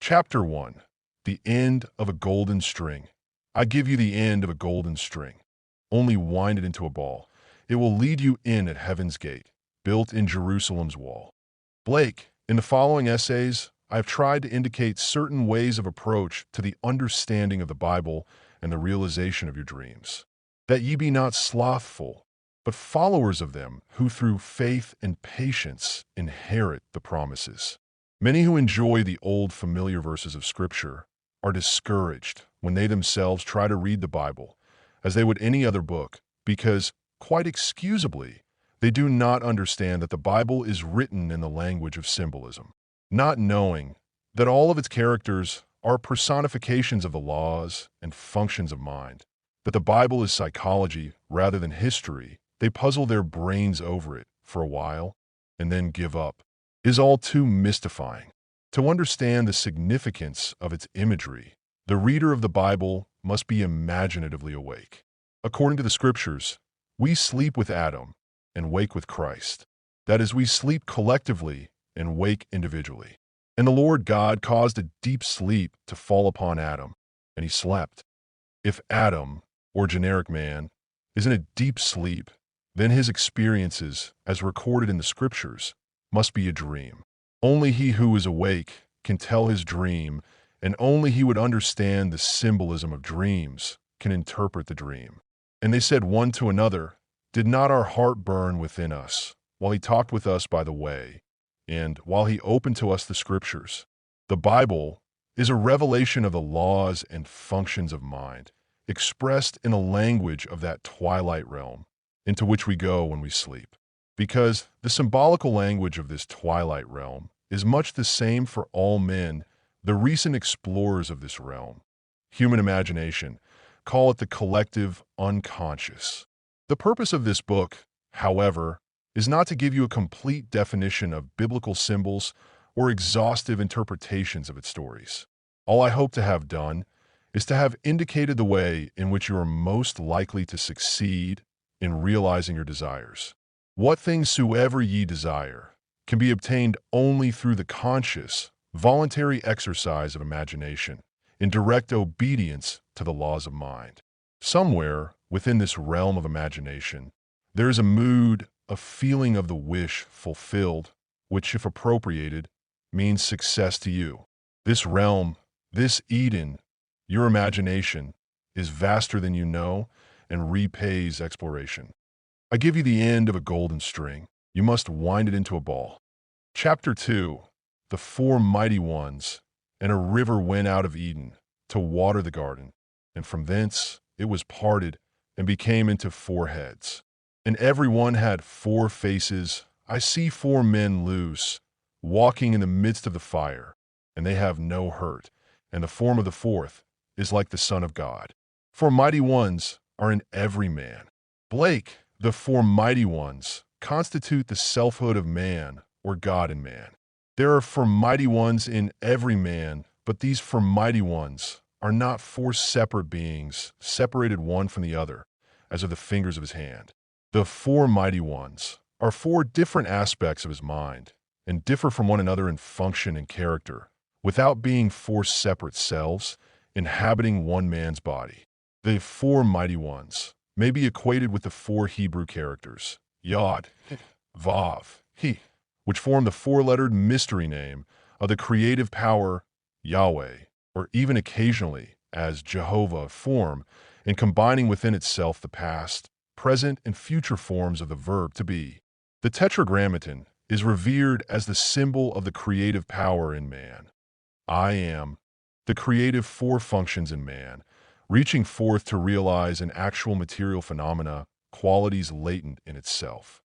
Chapter 1. The End of a Golden String. I give you the end of a golden string. Only wind it into a ball. It will lead you in at heaven's gate, built in Jerusalem's wall. Blake, in the following essays, I have tried to indicate certain ways of approach to the understanding of the Bible and the realization of your dreams. That ye be not slothful, but followers of them who through faith and patience inherit the promises. Many who enjoy the old familiar verses of Scripture are discouraged when they themselves try to read the Bible as they would any other book because, quite excusably, they do not understand that the Bible is written in the language of symbolism, not knowing that all of its characters are personifications of the laws and functions of mind. That the Bible is psychology rather than history, they puzzle their brains over it for a while and then give up. Is all too mystifying. To understand the significance of its imagery, the reader of the Bible must be imaginatively awake. According to the Scriptures, we sleep with Adam and wake with Christ. That is, we sleep collectively and wake individually. And the Lord God caused a deep sleep to fall upon Adam, and he slept. If Adam, or generic man, is in a deep sleep, then his experiences, as recorded in the Scriptures, must be a dream. Only he who is awake can tell his dream, and only he would understand the symbolism of dreams can interpret the dream. And they said one to another, "Did not our heart burn within us, while he talked with us by the way, and while he opened to us the Scriptures?" The Bible is a revelation of the laws and functions of mind, expressed in a language of that twilight realm into which we go when we sleep. Because the symbolical language of this twilight realm is much the same for all men, the recent explorers of this realm, human imagination, call it the collective unconscious. The purpose of this book, however, is not to give you a complete definition of biblical symbols or exhaustive interpretations of its stories. All I hope to have done is to have indicated the way in which you are most likely to succeed in realizing your desires. What things soever ye desire can be obtained only through the conscious, voluntary exercise of imagination, in direct obedience to the laws of mind. Somewhere within this realm of imagination, there is a mood, a feeling of the wish fulfilled, which, if appropriated, means success to you. This realm, this Eden, your imagination, is vaster than you know and repays exploration. I give you the end of a golden string. You must wind it into a ball. Chapter 2. The four mighty ones, and a river went out of Eden to water the garden, and from thence it was parted and became into four heads. And every one had four faces. I see four men loose, walking in the midst of the fire, and they have no hurt, and the form of the fourth is like the Son of God. Four mighty ones are in every man. Blake, the four mighty ones constitute the selfhood of man or God in man. There are four mighty ones in every man, but these four mighty ones are not four separate beings, separated one from the other, as are the fingers of his hand. The four mighty ones are four different aspects of his mind, and differ from one another in function and character, without being four separate selves inhabiting one man's body. The four mighty ones may be equated with the four Hebrew characters, Yod, Vav, He, which form the four-lettered mystery name of the creative power Yahweh, or even occasionally as Jehovah form, in combining within itself the past, present, and future forms of the verb to be. The Tetragrammaton is revered as the symbol of the creative power in man. I am the creative four functions in man, reaching forth to realize an actual material phenomena, qualities latent in itself.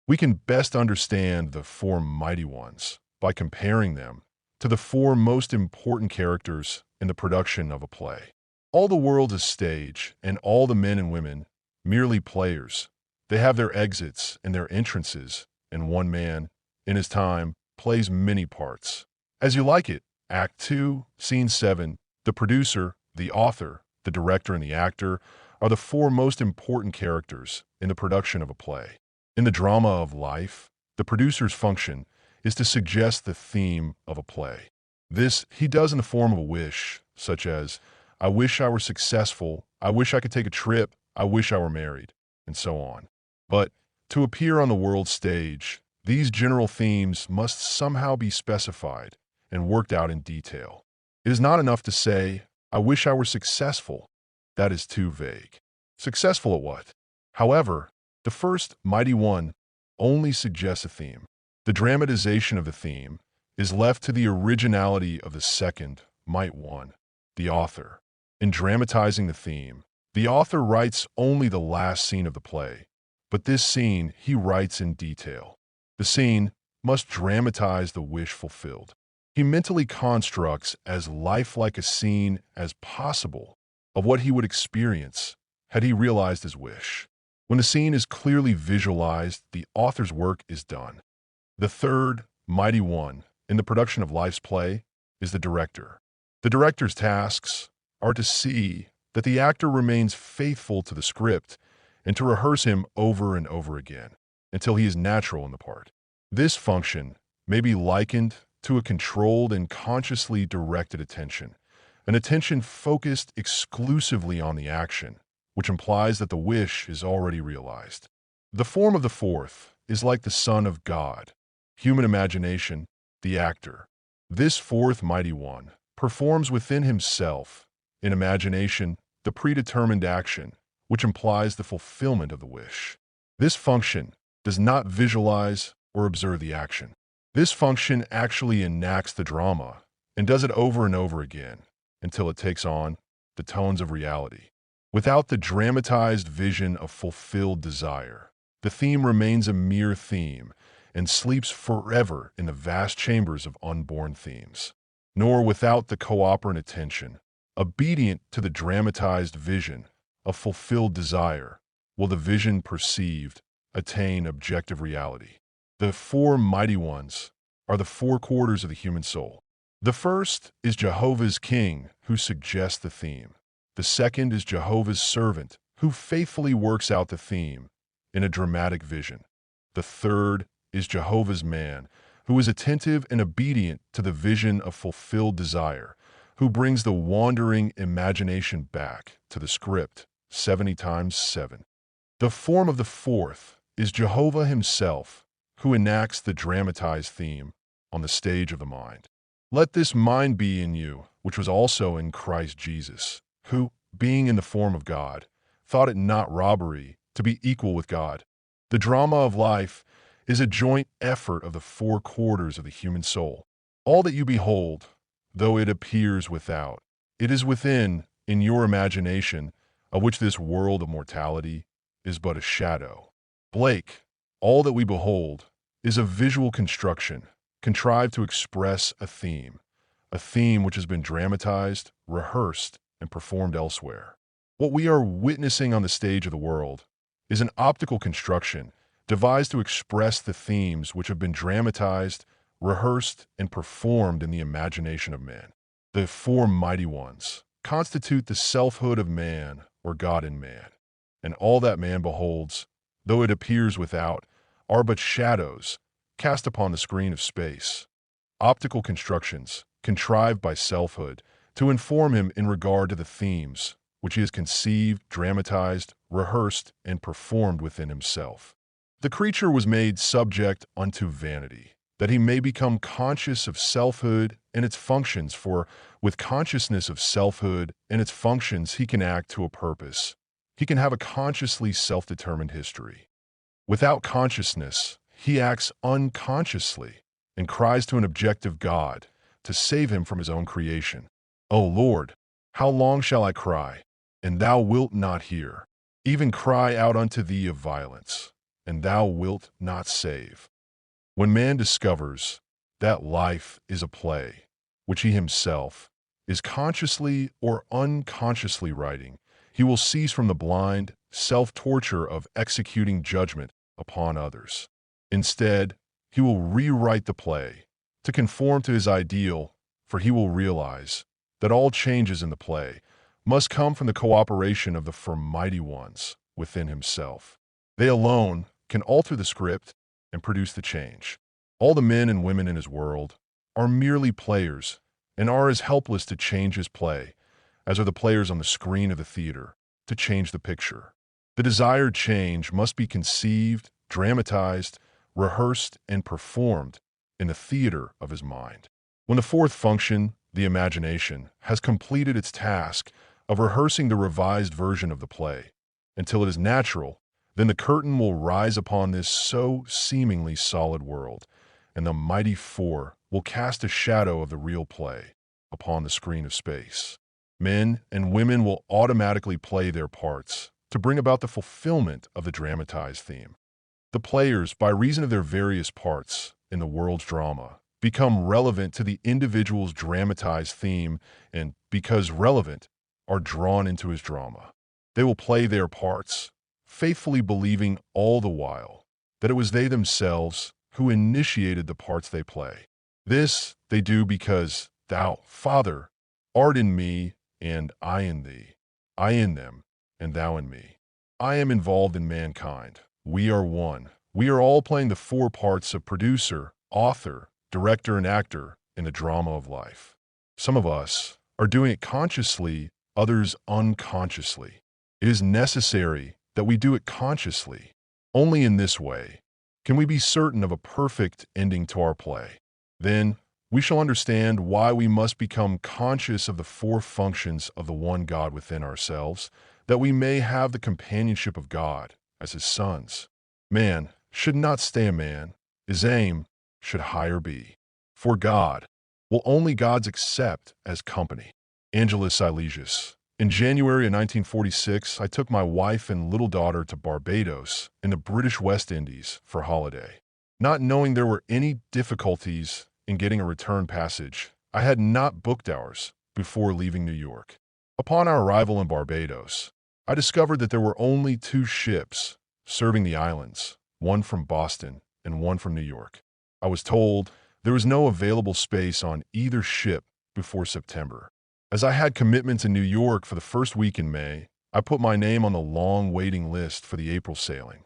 We can best understand the four mighty ones by comparing them to the four most important characters in the production of a play. All the world is stage, and all the men and women merely players. They have their exits and their entrances, and one man, in his time, plays many parts. As You Like It, Act 2, Scene 7, the producer, the author, the director, and the actor are the four most important characters in the production of a play. In the drama of life, the producer's function is to suggest the theme of a play. This he does in the form of a wish, such as, I wish I were successful, I wish I could take a trip, I wish I were married, and so on. But to appear on the world stage, these general themes must somehow be specified and worked out in detail. It is not enough to say, I wish I were successful. That is too vague. Successful at what? However, the first mighty one only suggests a theme. The dramatization of the theme is left to the originality of the second might one, the author. In dramatizing the theme, the author writes only the last scene of the play, but this scene he writes in detail. The scene must dramatize the wish fulfilled. He mentally constructs as lifelike a scene as possible of what he would experience had he realized his wish. When the scene is clearly visualized, the author's work is done. The third mighty one in the production of life's play is the director. The director's tasks are to see that the actor remains faithful to the script and to rehearse him over and over again until he is natural in the part. This function may be likened to a controlled and consciously directed attention, an attention focused exclusively on the action, which implies that the wish is already realized. The form of the fourth is like the Son of God, human imagination, the actor. This fourth mighty one performs within himself, in imagination, the predetermined action, which implies the fulfillment of the wish. This function does not visualize or observe the action. This function actually enacts the drama and does it over and over again until it takes on the tones of reality. Without the dramatized vision of fulfilled desire, the theme remains a mere theme and sleeps forever in the vast chambers of unborn themes. Nor without the cooperant attention, obedient to the dramatized vision of fulfilled desire, will the vision perceived attain objective reality. The four mighty ones are the four quarters of the human soul. The first is Jehovah's King, who suggests the theme. The second is Jehovah's servant, who faithfully works out the theme in a dramatic vision. The third is Jehovah's man, who is attentive and obedient to the vision of fulfilled desire, who brings the wandering imagination back to the script 70 times 7. The form of the fourth is Jehovah himself, who enacts the dramatized theme on the stage of the mind. Let this mind be in you, which was also in Christ Jesus, who, being in the form of God, thought it not robbery to be equal with God. The drama of life is a joint effort of the four quarters of the human soul. All that you behold, though it appears without, it is within, in your imagination, of which this world of mortality is but a shadow. Blake, all that we behold is a visual construction contrived to express a theme which has been dramatized, rehearsed, and performed elsewhere. What we are witnessing on the stage of the world is an optical construction devised to express the themes which have been dramatized, rehearsed, and performed in the imagination of man. The four mighty ones constitute the selfhood of man, or God in man, and all that man beholds, though it appears without, are but shadows cast upon the screen of space. Optical constructions contrived by selfhood to inform him in regard to the themes which he has conceived, dramatized, rehearsed, and performed within himself. The creature was made subject unto vanity, that he may become conscious of selfhood and its functions, for with consciousness of selfhood and its functions he can act to a purpose. He can have a consciously self-determined history. Without consciousness, he acts unconsciously and cries to an objective God to save him from his own creation. O Lord, how long shall I cry, and thou wilt not hear? Even cry out unto thee of violence, and thou wilt not save. When man discovers that life is a play, which he himself is consciously or unconsciously writing, he will cease from the blind self-torture of executing judgment upon others. Instead, he will rewrite the play to conform to his ideal, for he will realize that all changes in the play must come from the cooperation of the four mighty ones within himself. They alone can alter the script and produce the change. All the men and women in his world are merely players and are as helpless to change his play as are the players on the screen of the theater to change the picture. The desired change must be conceived, dramatized, rehearsed, and performed in the theater of his mind. When the fourth function, the imagination, has completed its task of rehearsing the revised version of the play until it is natural, then the curtain will rise upon this so seemingly solid world, and the mighty four will cast a shadow of the real play upon the screen of space. Men and women will automatically play their parts to bring about the fulfillment of the dramatized theme. The players, by reason of their various parts in the world's drama, become relevant to the individual's dramatized theme and, because relevant, are drawn into his drama. They will play their parts, faithfully believing all the while that it was they themselves who initiated the parts they play. This they do because Thou, Father, art in me, and I in thee. I in them, and thou in me. I am involved in mankind. We are one. We are all playing the four parts of producer, author, director, and actor in the drama of life. Some of us are doing it consciously, others unconsciously. It is necessary that we do it consciously. Only in this way can we be certain of a perfect ending to our play. Then we shall understand why we must become conscious of the four functions of the one God within ourselves, that we may have the companionship of God as his sons. Man should not stay a man. His aim should higher be. For God will only gods accept as company. Angelus Silesius. In January of 1946, I took my wife and little daughter to Barbados in the British West Indies for holiday. Not knowing there were any difficulties in getting a return passage, I had not booked ours before leaving New York. Upon our arrival in Barbados, I discovered that there were only two ships serving the islands, one from Boston and one from New York. I was told there was no available space on either ship before September. As I had commitments in New York for the first week in May, I put my name on the long waiting list for the April sailing.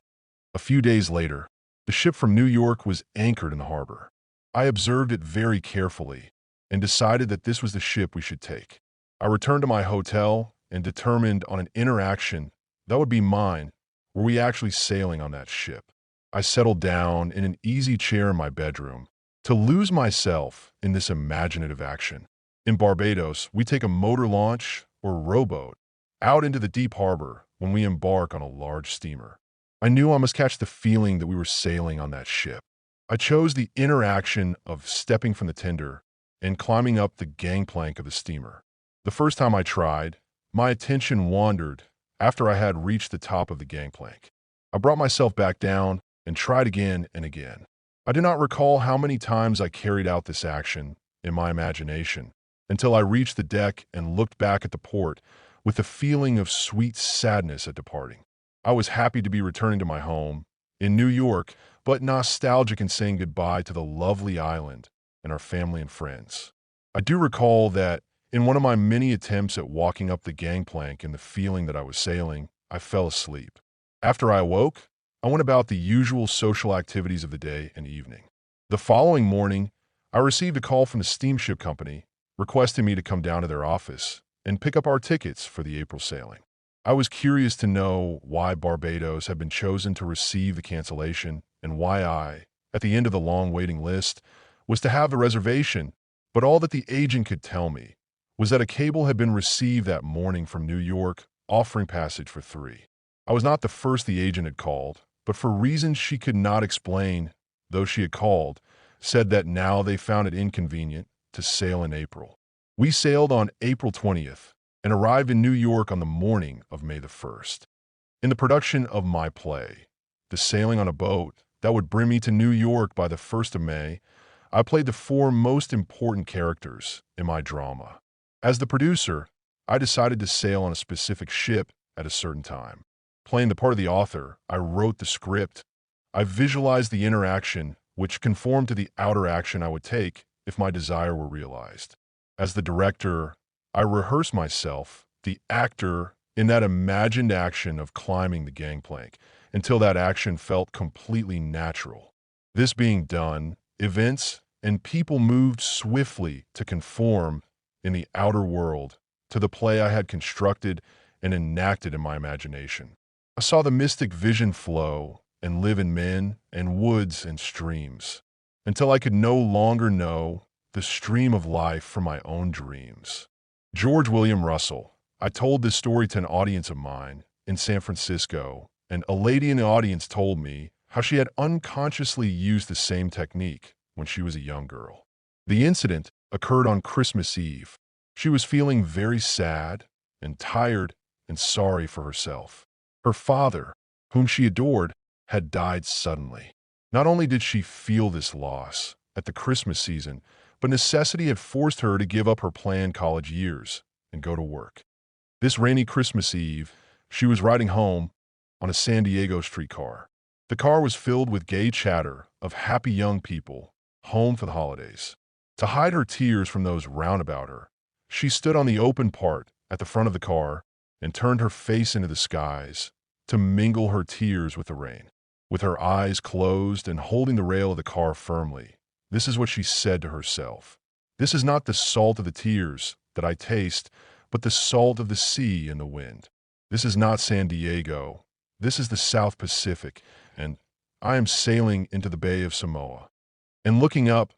A few days later, the ship from New York was anchored in the harbor. I observed it very carefully and decided that this was the ship we should take. I returned to my hotel and determined on an interaction that would be mine were we actually sailing on that ship. I settled down in an easy chair in my bedroom to lose myself in this imaginative action. In Barbados, we take a motor launch or rowboat out into the deep harbor when we embark on a large steamer. I knew I must catch the feeling that we were sailing on that ship. I chose the interaction of stepping from the tender and climbing up the gangplank of the steamer. The first time I tried, my attention wandered after I had reached the top of the gangplank. I brought myself back down and tried again and again. I do not recall how many times I carried out this action in my imagination until I reached the deck and looked back at the port with a feeling of sweet sadness at departing. I was happy to be returning to my home in New York, but nostalgic in saying goodbye to the lovely island and our family and friends. I do recall that in one of my many attempts at walking up the gangplank and the feeling that I was sailing, I fell asleep. After I awoke, I went about the usual social activities of the day and evening. The following morning, I received a call from the steamship company requesting me to come down to their office and pick up our tickets for the April sailing. I was curious to know why Barbados had been chosen to receive the cancellation and why I, at the end of the long waiting list, was to have the reservation, but all that the agent could tell me was that a cable had been received that morning from New York offering passage for 3. I was not the first the agent had called, but for reasons she could not explain, though she had called, said that now they found it inconvenient to sail in April. We sailed on April 20th and arrived in New York on the morning of May the 1st. In the production of my play, The Sailing on a Boat, that would bring me to New York by the 1st of May, I played the 4 most important characters in my drama. As the producer, I decided to sail on a specific ship at a certain time. Playing the part of the author, I wrote the script. I visualized the interaction which conformed to the outer action I would take if my desire were realized. As the director, I rehearsed myself, the actor, in that imagined action of climbing the gangplank until that action felt completely natural. This being done, events and people moved swiftly to conform in the outer world to the play I had constructed and enacted in my imagination. I saw the mystic vision flow and live in men and woods and streams, until I could no longer know the stream of life from my own dreams. George William Russell. I told this story to an audience of mine in San Francisco, and a lady in the audience told me how she had unconsciously used the same technique when she was a young girl. The incident occurred on Christmas Eve. She was feeling very sad and tired and sorry for herself. Her father, whom she adored, had died suddenly. Not only did she feel this loss at the Christmas season, but necessity had forced her to give up her planned college years and go to work. This rainy Christmas Eve, she was riding home on a San Diego streetcar. The car was filled with gay chatter of happy young people home for the holidays. To hide her tears from those round about her, she stood on the open part at the front of the car and turned her face into the skies to mingle her tears with the rain. With her eyes closed and holding the rail of the car firmly, this is what she said to herself. This is not the salt of the tears that I taste, but the salt of the sea and the wind. This is not San Diego. This is the South Pacific, and I am sailing into the Bay of Samoa. And looking up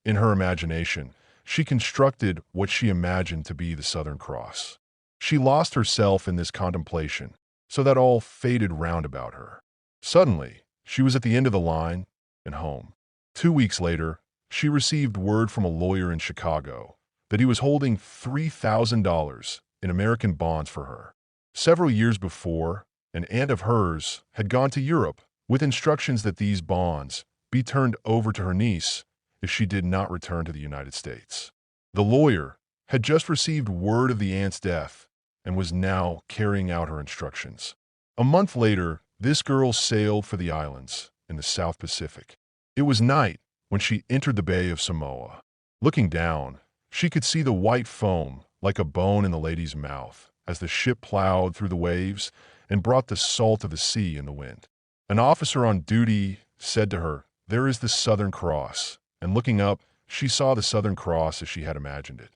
in her imagination, she constructed what she imagined to be the Southern Cross. She lost herself in this contemplation, so that all faded round about her. Suddenly, she was at the end of the line and home. 2 weeks later, she received word from a lawyer in Chicago that he was holding $3,000 in American bonds for her. Several years before, an aunt of hers had gone to Europe with instructions that these bonds be turned over to her niece if she did not return to the United States. The lawyer had just received word of the aunt's death and was now carrying out her instructions. A month later, this girl sailed for the islands in the South Pacific. It was night when she entered the Bay of Samoa. Looking down, she could see the white foam like a bone in the lady's mouth as the ship plowed through the waves and brought the salt of the sea in the wind. An officer on duty said to her, "There is the Southern Cross," and looking up, she saw the Southern Cross as she had imagined it.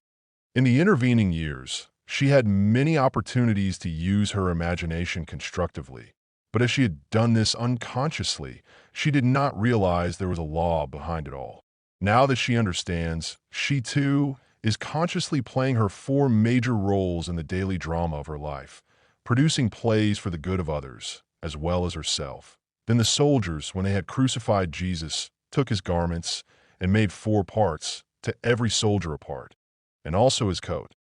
In the intervening years, she had many opportunities to use her imagination constructively, but as she had done this unconsciously, she did not realize there was a law behind it all. Now that she understands, she too is consciously playing her 4 major roles in the daily drama of her life, producing plays for the good of others, as well as herself. Then the soldiers, when they had crucified Jesus, took his garments and made 4 parts, to every soldier a part, and also his coat.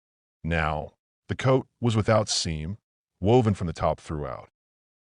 Now, the coat was without seam, woven from the top throughout.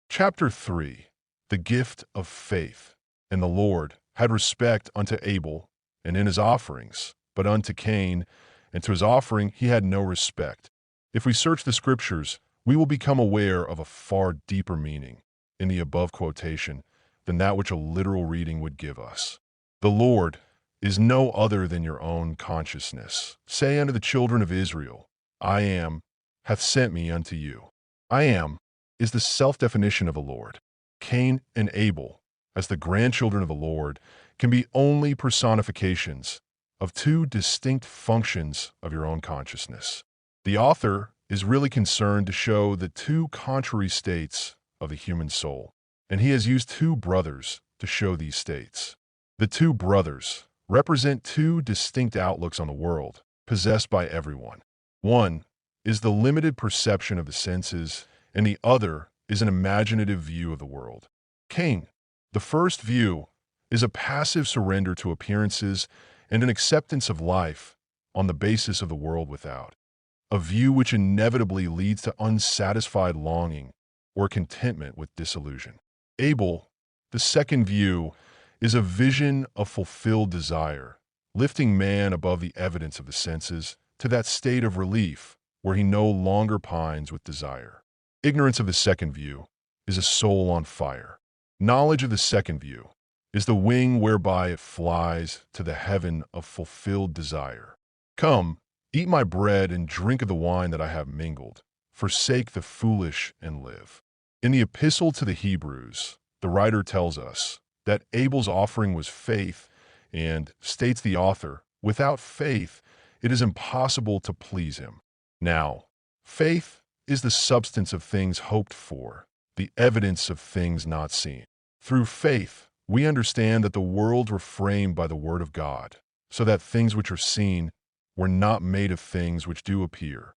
Chapter 3. The Gift of Faith. And the Lord had respect unto Abel, and in his offerings, but unto Cain, and to his offering he had no respect. If we search the Scriptures, we will become aware of a far deeper meaning in the above quotation than that which a literal reading would give us. The Lord is no other than your own consciousness. Say unto the children of Israel, I am, hath sent me unto you. I am is the self-definition of the Lord. Cain and Abel, as the grandchildren of the Lord, can be only personifications of 2 distinct functions of your own consciousness. The author is really concerned to show the 2 contrary states of the human soul, and he has used 2 brothers to show these states. The 2 brothers represent 2 distinct outlooks on the world, possessed by everyone. One is the limited perception of the senses, and the other is an imaginative view of the world. Cain, the first view, is a passive surrender to appearances and an acceptance of life on the basis of the world without, a view which inevitably leads to unsatisfied longing or contentment with disillusion. Abel, the second view, is a vision of fulfilled desire, lifting man above the evidence of the senses to that state of relief where he no longer pines with desire. Ignorance of the second view is a soul on fire. Knowledge of the second view is the wing whereby it flies to the heaven of fulfilled desire. Come, eat my bread and drink of the wine that I have mingled. Forsake the foolish and live. In the epistle to the Hebrews, the writer tells us that Abel's offering was faith And, states the author, without faith, it is impossible to please him. Now, faith is the substance of things hoped for, the evidence of things not seen. Through faith, we understand that the worlds were framed by the word of God, so that things which are seen were not made of things which do appear.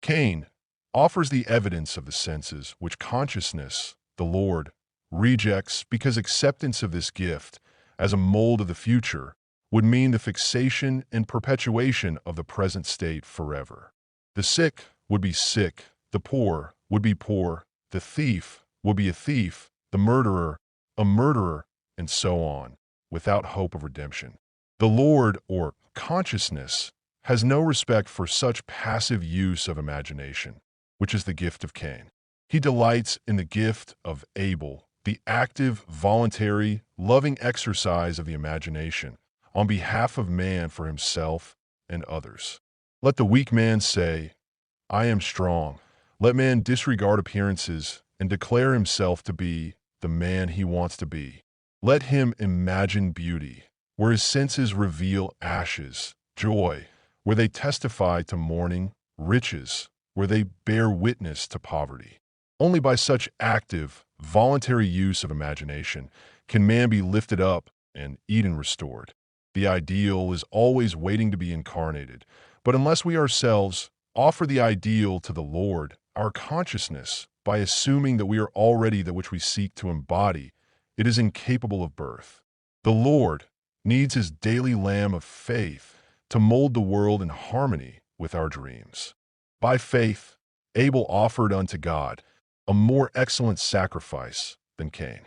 Cain offers the evidence of the senses, which consciousness, the Lord, rejects because acceptance of this gift as a mold of the future would mean the fixation and perpetuation of the present state forever. The sick would be sick, the poor would be poor, the thief would be a thief, the murderer, a murderer, and so on, without hope of redemption. The Lord, or consciousness, has no respect for such passive use of imagination, which is the gift of Cain. He delights in the gift of Abel, the active, voluntary, loving exercise of the imagination on behalf of man for himself and others. Let the weak man say, I am strong. Let man disregard appearances and declare himself to be the man he wants to be. Let him imagine beauty, where his senses reveal ashes, joy, where they testify to mourning, riches, where they bear witness to poverty. Only by such active, voluntary use of imagination can man be lifted up and Eden restored. The ideal is always waiting to be incarnated, but unless we ourselves offer the ideal to the Lord, our consciousness, by assuming that we are already that which we seek to embody, it is incapable of birth. The Lord needs his daily lamb of faith to mold the world in harmony with our dreams. By faith, Abel offered unto God a more excellent sacrifice than Cain.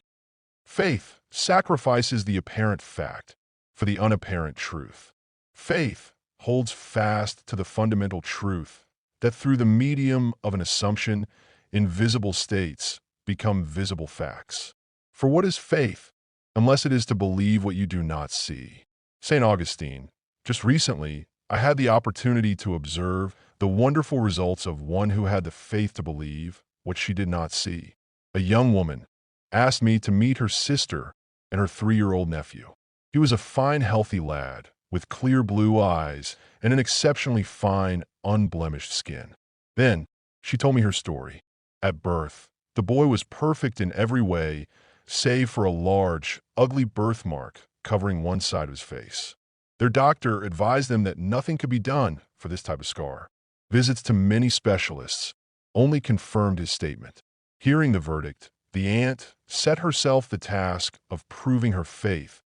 Faith sacrifices the apparent fact for the unapparent truth. Faith holds fast to the fundamental truth that through the medium of an assumption, invisible states become visible facts. For what is faith, unless it is to believe what you do not see? St. Augustine. Just recently, I had the opportunity to observe the wonderful results of one who had the faith to believe what she did not see. A young woman asked me to meet her sister and her 3-year-old nephew. He was a fine, healthy lad with clear blue eyes and an exceptionally fine, unblemished skin. Then she told me her story. At birth, the boy was perfect in every way, save for a large, ugly birthmark covering one side of his face. Their doctor advised them that nothing could be done for this type of scar. Visits to many specialists only confirmed his statement. Hearing the verdict, the aunt set herself the task of proving her faith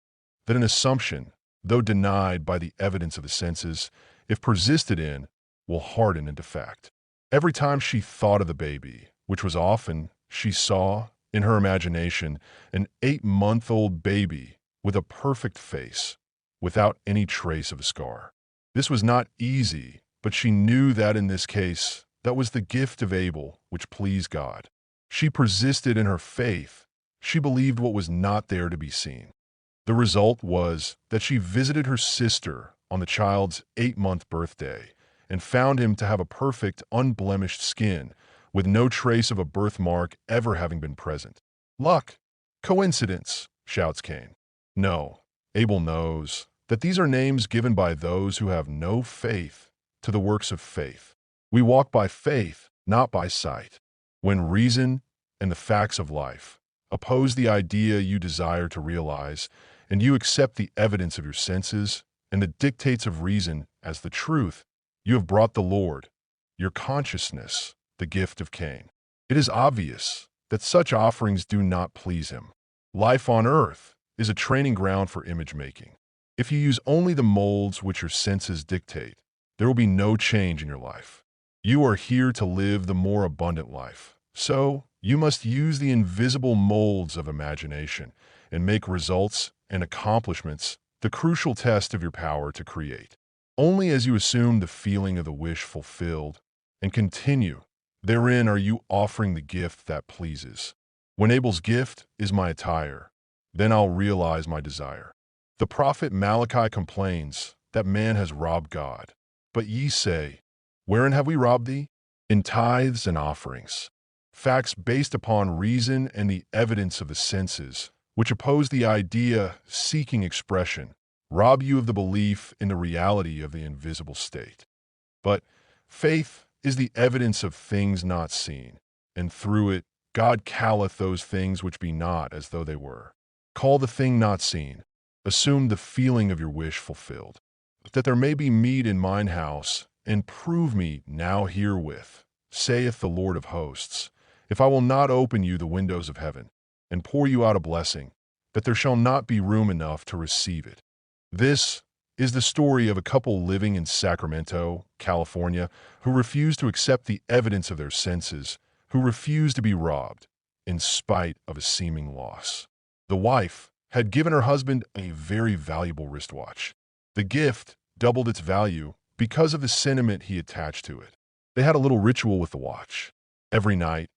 that an assumption, though denied by the evidence of the senses, if persisted in, will harden into fact. Every time she thought of the baby, which was often, she saw, in her imagination, an 8-month-old baby with a perfect face, without any trace of a scar. This was not easy, but she knew that in this case, that was the gift of Abel, which pleased God. She persisted in her faith. She believed what was not there to be seen. The result was that she visited her sister on the child's 8-month birthday and found him to have a perfect, unblemished skin, with no trace of a birthmark ever having been present. Luck! Coincidence! Shouts Cain. No, Abel knows that these are names given by those who have no faith to the works of faith. We walk by faith, not by sight. When reason and the facts of life oppose the idea you desire to realize, and you accept the evidence of your senses and the dictates of reason as the truth, you have brought the Lord, your consciousness, the gift of Cain. It is obvious that such offerings do not please him. Life on earth is a training ground for image making. If you use only the molds which your senses dictate, there will be no change in your life. You are here to live the more abundant life. So, you must use the invisible molds of imagination and make results and accomplishments the crucial test of your power to create. Only as you assume the feeling of the wish fulfilled and continue, therein are you offering the gift that pleases. When Abel's gift is my attire, then I'll realize my desire. The prophet Malachi complains that man has robbed God. But ye say, wherein have we robbed thee? In tithes and offerings. Facts based upon reason and the evidence of the senses, which oppose the idea seeking expression, rob you of the belief in the reality of the invisible state. But faith is the evidence of things not seen, and through it God calleth those things which be not as though they were. Call the thing not seen, assume the feeling of your wish fulfilled, that there may be meat in mine house, and prove me now herewith, saith the Lord of hosts, if I will not open you the windows of heaven, and pour you out a blessing, that there shall not be room enough to receive it. This is the story of a couple living in Sacramento, California, who refused to accept the evidence of their senses, who refused to be robbed, in spite of a seeming loss. The wife had given her husband a very valuable wristwatch. The gift doubled its value because of the sentiment he attached to it. They had a little ritual with the watch. Every night,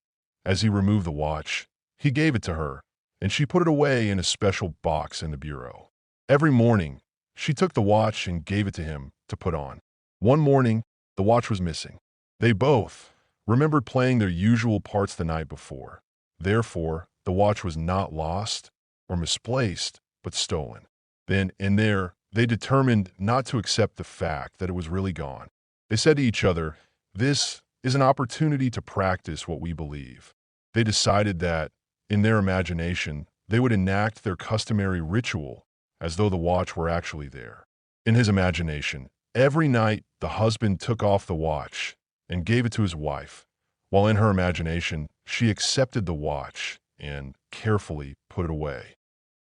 as he removed the watch, he gave it to her, and she put it away in a special box in the bureau. Every morning, she took the watch and gave it to him to put on. One morning, the watch was missing. They both remembered playing their usual parts the night before. Therefore, the watch was not lost or misplaced, but stolen. Then and there, they determined not to accept the fact that it was really gone. They said to each other, "This is an opportunity to practice what we believe." They decided that, in their imagination, they would enact their customary ritual as though the watch were actually there. In his imagination, every night the husband took off the watch and gave it to his wife, while in her imagination, she accepted the watch and carefully put it away.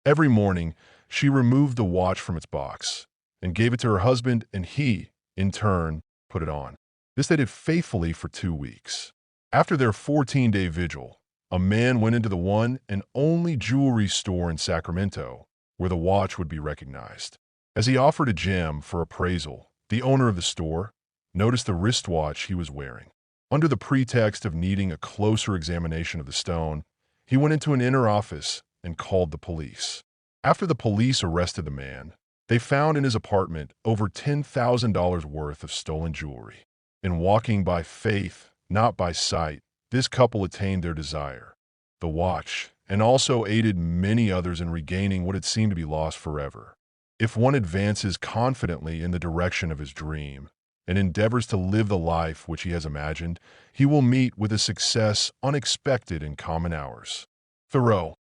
Every morning, she removed the watch from its box and gave it to her husband, and he, in turn, put it on. This they did faithfully for 2 weeks. After their 14-day vigil, a man went into the one and only jewelry store in Sacramento where the watch would be recognized. As he offered a gem for appraisal, the owner of the store noticed the wristwatch he was wearing. Under the pretext of needing a closer examination of the stone, he went into an inner office and called the police. After the police arrested the man, they found in his apartment over $10,000 worth of stolen jewelry. In walking by faith, not by sight, this couple attained their desire, the watch, and also aided many others in regaining what had seemed to be lost forever. If one advances confidently in the direction of his dream and endeavors to live the life which he has imagined, he will meet with a success unexpected in common hours. Thoreau.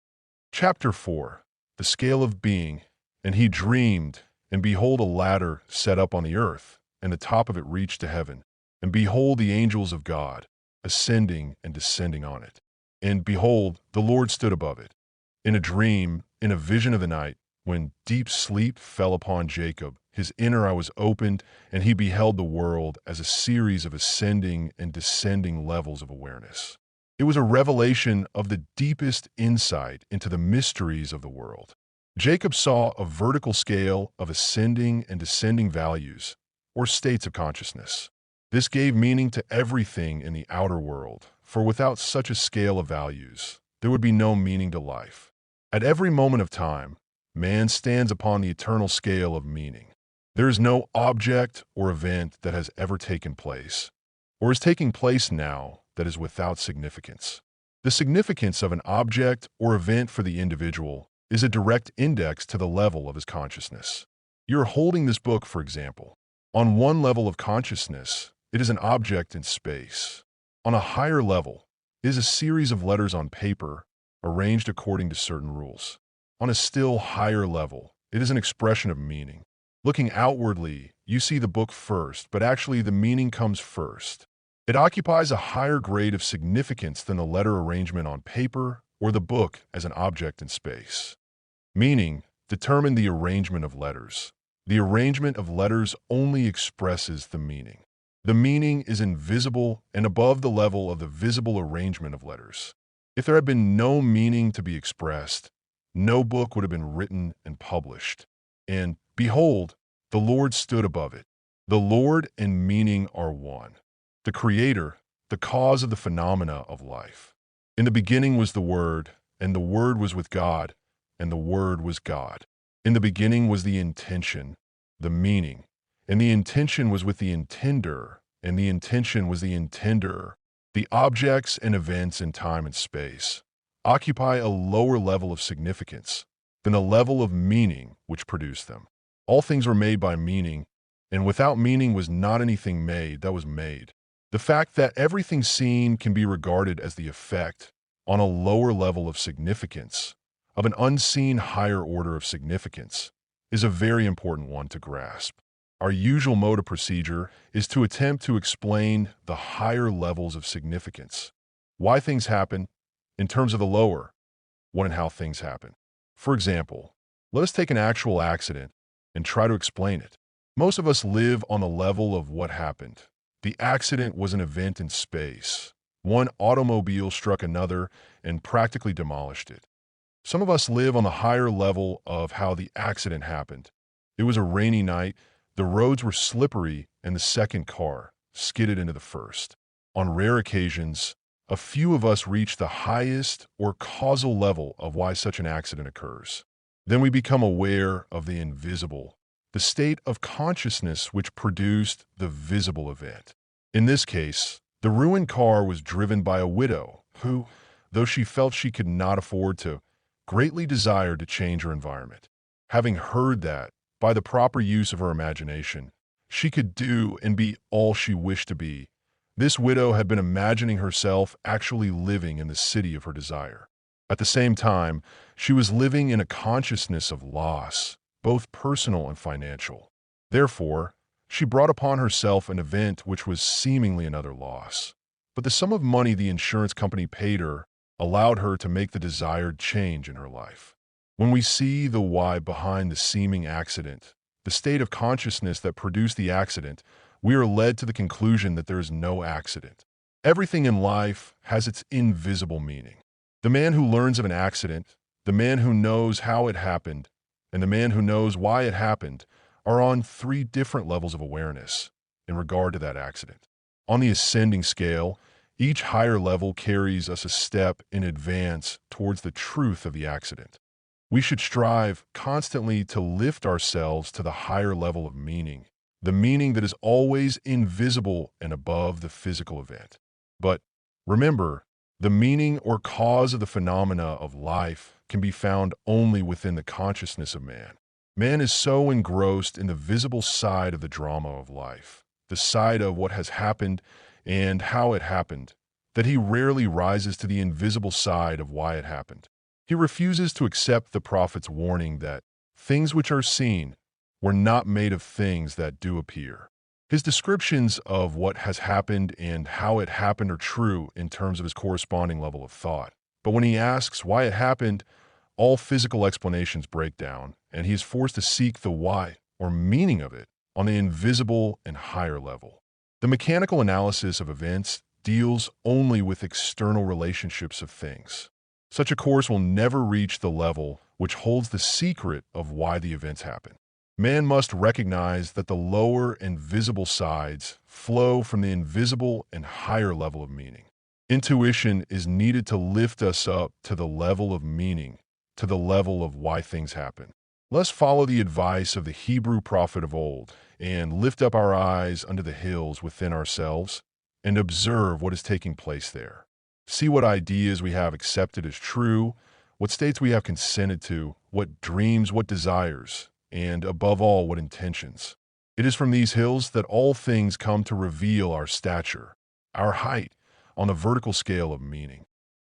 Chapter 4. The Scale of Being. And he dreamed, and behold a ladder set up on the earth, and the top of it reached to heaven. And behold the angels of God, ascending and descending on it. And behold, the Lord stood above it. In a dream, in a vision of the night, when deep sleep fell upon Jacob, his inner eye was opened, and he beheld the world as a series of ascending and descending levels of awareness. It was a revelation of the deepest insight into the mysteries of the world. Jacob saw a vertical scale of ascending and descending values, or states of consciousness. This gave meaning to everything in the outer world, for without such a scale of values, there would be no meaning to life. At every moment of time, man stands upon the eternal scale of meaning. There is no object or event that has ever taken place, or is taking place now, that is without significance. The significance of an object or event for the individual is a direct index to the level of his consciousness. You're holding this book, for example. On one level of consciousness, it is an object in space. On a higher level, it is a series of letters on paper arranged according to certain rules. On a still higher level, it is an expression of meaning. Looking outwardly, you see the book first, but actually the meaning comes first. It occupies a higher grade of significance than the letter arrangement on paper or the book as an object in space. Meaning determine the arrangement of letters. The arrangement of letters only expresses the meaning. The meaning is invisible and above the level of the visible arrangement of letters. If there had been no meaning to be expressed, no book would have been written and published. And, behold, the Lord stood above it. The Lord and meaning are one. The Creator, the cause of the phenomena of life. In the beginning was the Word, and the Word was with God, and the Word was God. In the beginning was the intention, the meaning, and the intention was with the intender, and the intention was the intender. The objects and events in time and space occupy a lower level of significance than the level of meaning which produced them. All things were made by meaning, and without meaning was not anything made that was made. The fact that everything seen can be regarded as the effect, on a lower level of significance, of an unseen higher order of significance, is a very important one to grasp. Our usual mode of procedure is to attempt to explain the higher levels of significance, why things happen, in terms of the lower, what and how things happen. For example, let us take an actual accident and try to explain it. Most of us live on the level of what happened. The accident was an event in space. One automobile struck another and practically demolished it. Some of us live on the higher level of how the accident happened. It was a rainy night, the roads were slippery, and the second car skidded into the first. On rare occasions, a few of us reach the highest or causal level of why such an accident occurs. Then we become aware of the invisible, the state of consciousness which produced the visible event. In this case, the ruined car was driven by a widow who, though she felt she could not afford to, greatly desired to change her environment. Having heard that, by the proper use of her imagination, she could do and be all she wished to be, this widow had been imagining herself actually living in the city of her desire. At the same time, she was living in a consciousness of loss, both personal and financial. Therefore, she brought upon herself an event which was seemingly another loss. But the sum of money the insurance company paid her allowed her to make the desired change in her life. When we see the why behind the seeming accident, the state of consciousness that produced the accident, we are led to the conclusion that there is no accident. Everything in life has its invisible meaning. The man who learns of an accident, the man who knows how it happened, and the man who knows why it happened are on three different levels of awareness in regard to that accident. On the ascending scale, each higher level carries us a step in advance towards the truth of the accident. We should strive constantly to lift ourselves to the higher level of meaning, the meaning that is always invisible and above the physical event. But remember, the meaning or cause of the phenomena of life can be found only within the consciousness of man. Man is so engrossed in the visible side of the drama of life, the side of what has happened and how it happened, that he rarely rises to the invisible side of why it happened. He refuses to accept the prophet's warning that things which are seen were not made of things that do appear. His descriptions of what has happened and how it happened are true in terms of his corresponding level of thought. But when he asks why it happened, all physical explanations break down, and he is forced to seek the why or meaning of it on the invisible and higher level. The mechanical analysis of events deals only with external relationships of things. Such a course will never reach the level which holds the secret of why the events happen. Man must recognize that the lower and visible sides flow from the invisible and higher level of meaning. Intuition is needed to lift us up to the level of meaning, to the level of why things happen. Let's follow the advice of the Hebrew prophet of old and lift up our eyes unto the hills within ourselves and observe what is taking place there. See what ideas we have accepted as true, what states we have consented to, what dreams, what desires, and above all, what intentions. It is from these hills that all things come to reveal our stature, our height, on the vertical scale of meaning.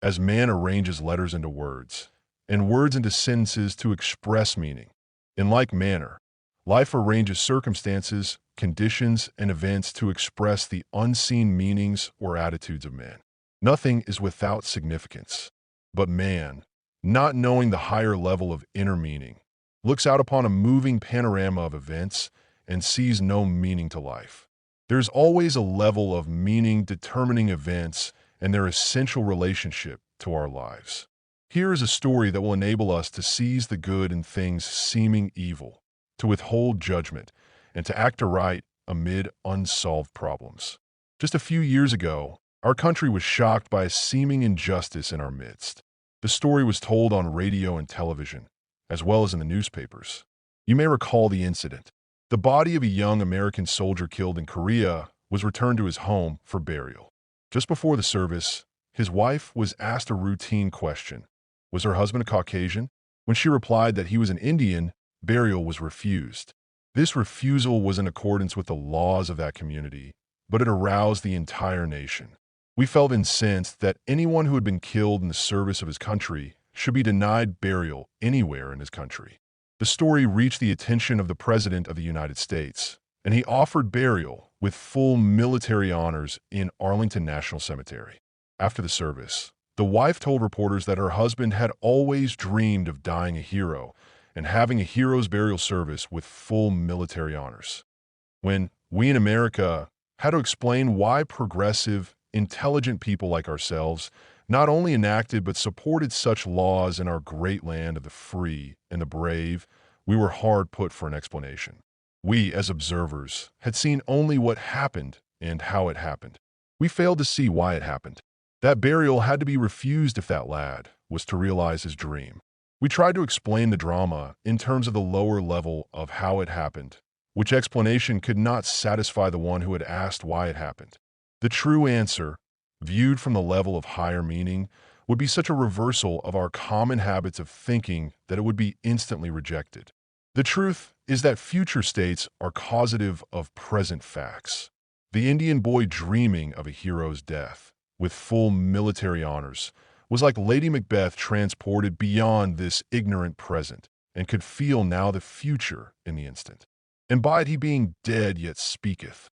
As man arranges letters into words, and words into sentences to express meaning, in like manner, life arranges circumstances, conditions, and events to express the unseen meanings or attitudes of man. Nothing is without significance, but man, not knowing the higher level of inner meaning, looks out upon a moving panorama of events and sees no meaning to life. There's always a level of meaning determining events and their essential relationship to our lives. Here is a story that will enable us to seize the good in things seeming evil, to withhold judgment, and to act aright amid unsolved problems. Just a few years ago, our country was shocked by a seeming injustice in our midst. The story was told on radio and television, as well as in the newspapers. You may recall the incident. The body of a young American soldier killed in Korea was returned to his home for burial. Just before the service, his wife was asked a routine question. Was her husband a Caucasian? When she replied that he was an Indian, burial was refused. This refusal was in accordance with the laws of that community, but it aroused the entire nation. We felt incensed that anyone who had been killed in the service of his country should be denied burial anywhere in his country. The story reached the attention of the President of the United States, and he offered burial with full military honors in Arlington National Cemetery. After the service, the wife told reporters that her husband had always dreamed of dying a hero and having a hero's burial service with full military honors. When we in America had to explain why progressive, intelligent people like ourselves not only enacted but supported such laws in our great land of the free and the brave, we were hard put for an explanation. We, as observers, had seen only what happened and how it happened. We failed to see why it happened. That burial had to be refused if that lad was to realize his dream. We tried to explain the drama in terms of the lower level of how it happened, which explanation could not satisfy the one who had asked why it happened. The true answer, viewed from the level of higher meaning, would be such a reversal of our common habits of thinking that it would be instantly rejected. The truth is that future states are causative of present facts. The Indian boy dreaming of a hero's death, with full military honors, was like Lady Macbeth transported beyond this ignorant present, and could feel now the future in the instant. And by it he being dead yet speaketh.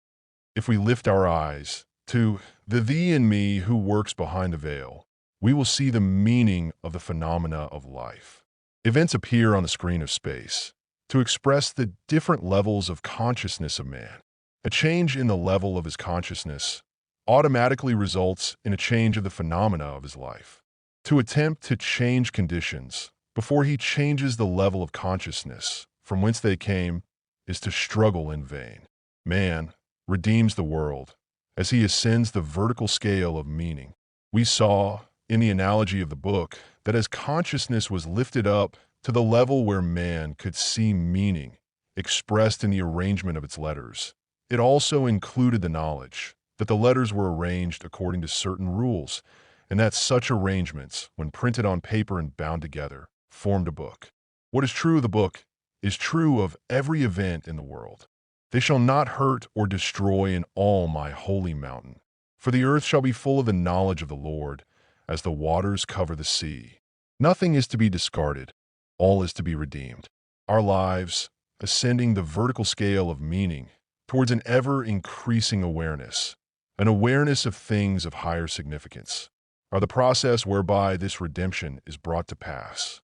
If we lift our eyes to the thee and me who works behind the veil, we will see the meaning of the phenomena of life. Events appear on the screen of space to express the different levels of consciousness of man. A change in the level of his consciousness automatically results in a change of the phenomena of his life. To attempt to change conditions before he changes the level of consciousness from whence they came is to struggle in vain. Man redeems the world as he ascends the vertical scale of meaning. We saw, in the analogy of the book, that as consciousness was lifted up to the level where man could see meaning expressed in the arrangement of its letters, it also included the knowledge that the letters were arranged according to certain rules, and that such arrangements, when printed on paper and bound together, formed a book. What is true of the book is true of every event in the world. They shall not hurt or destroy in all my holy mountain, for the earth shall be full of the knowledge of the Lord, as the waters cover the sea. Nothing is to be discarded, all is to be redeemed. Our lives, ascending the vertical scale of meaning towards an ever-increasing awareness, an awareness of things of higher significance, are the process whereby this redemption is brought to pass.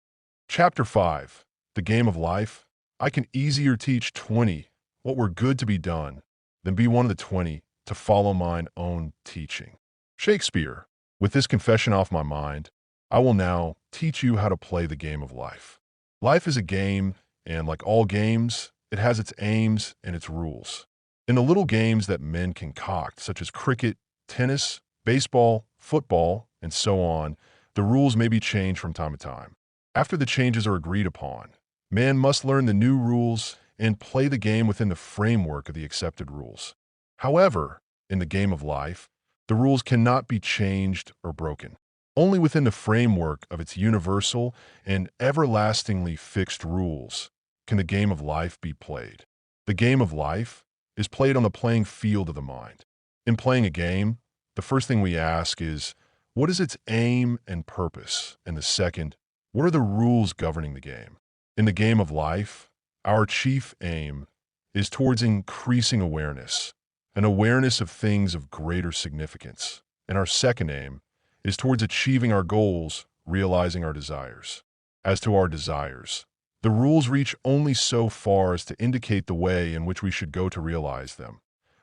Chapter 5, The Game of Life. I can easier teach 20 what were good to be done than be one of the 20 to follow mine own teaching. Shakespeare. With this confession off my mind, I will now teach you how to play the game of life. Life is a game, and like all games, it has its aims and its rules. In the little games that men concoct, such as cricket, tennis, baseball, football, and so on, the rules may be changed from time to time. After the changes are agreed upon, man must learn the new rules and play the game within the framework of the accepted rules. However, in the game of life, the rules cannot be changed or broken. Only within the framework of its universal and everlastingly fixed rules can the game of life be played. The game of life is played on the playing field of the mind. In playing a game, the first thing we ask is, what is its aim and purpose? And the second, what are the rules governing the game? In the game of life, our chief aim is towards increasing awareness, an awareness of things of greater significance. And our second aim is towards achieving our goals, realizing our desires. As to our desires, the rules reach only so far as to indicate the way in which we should go to realize them,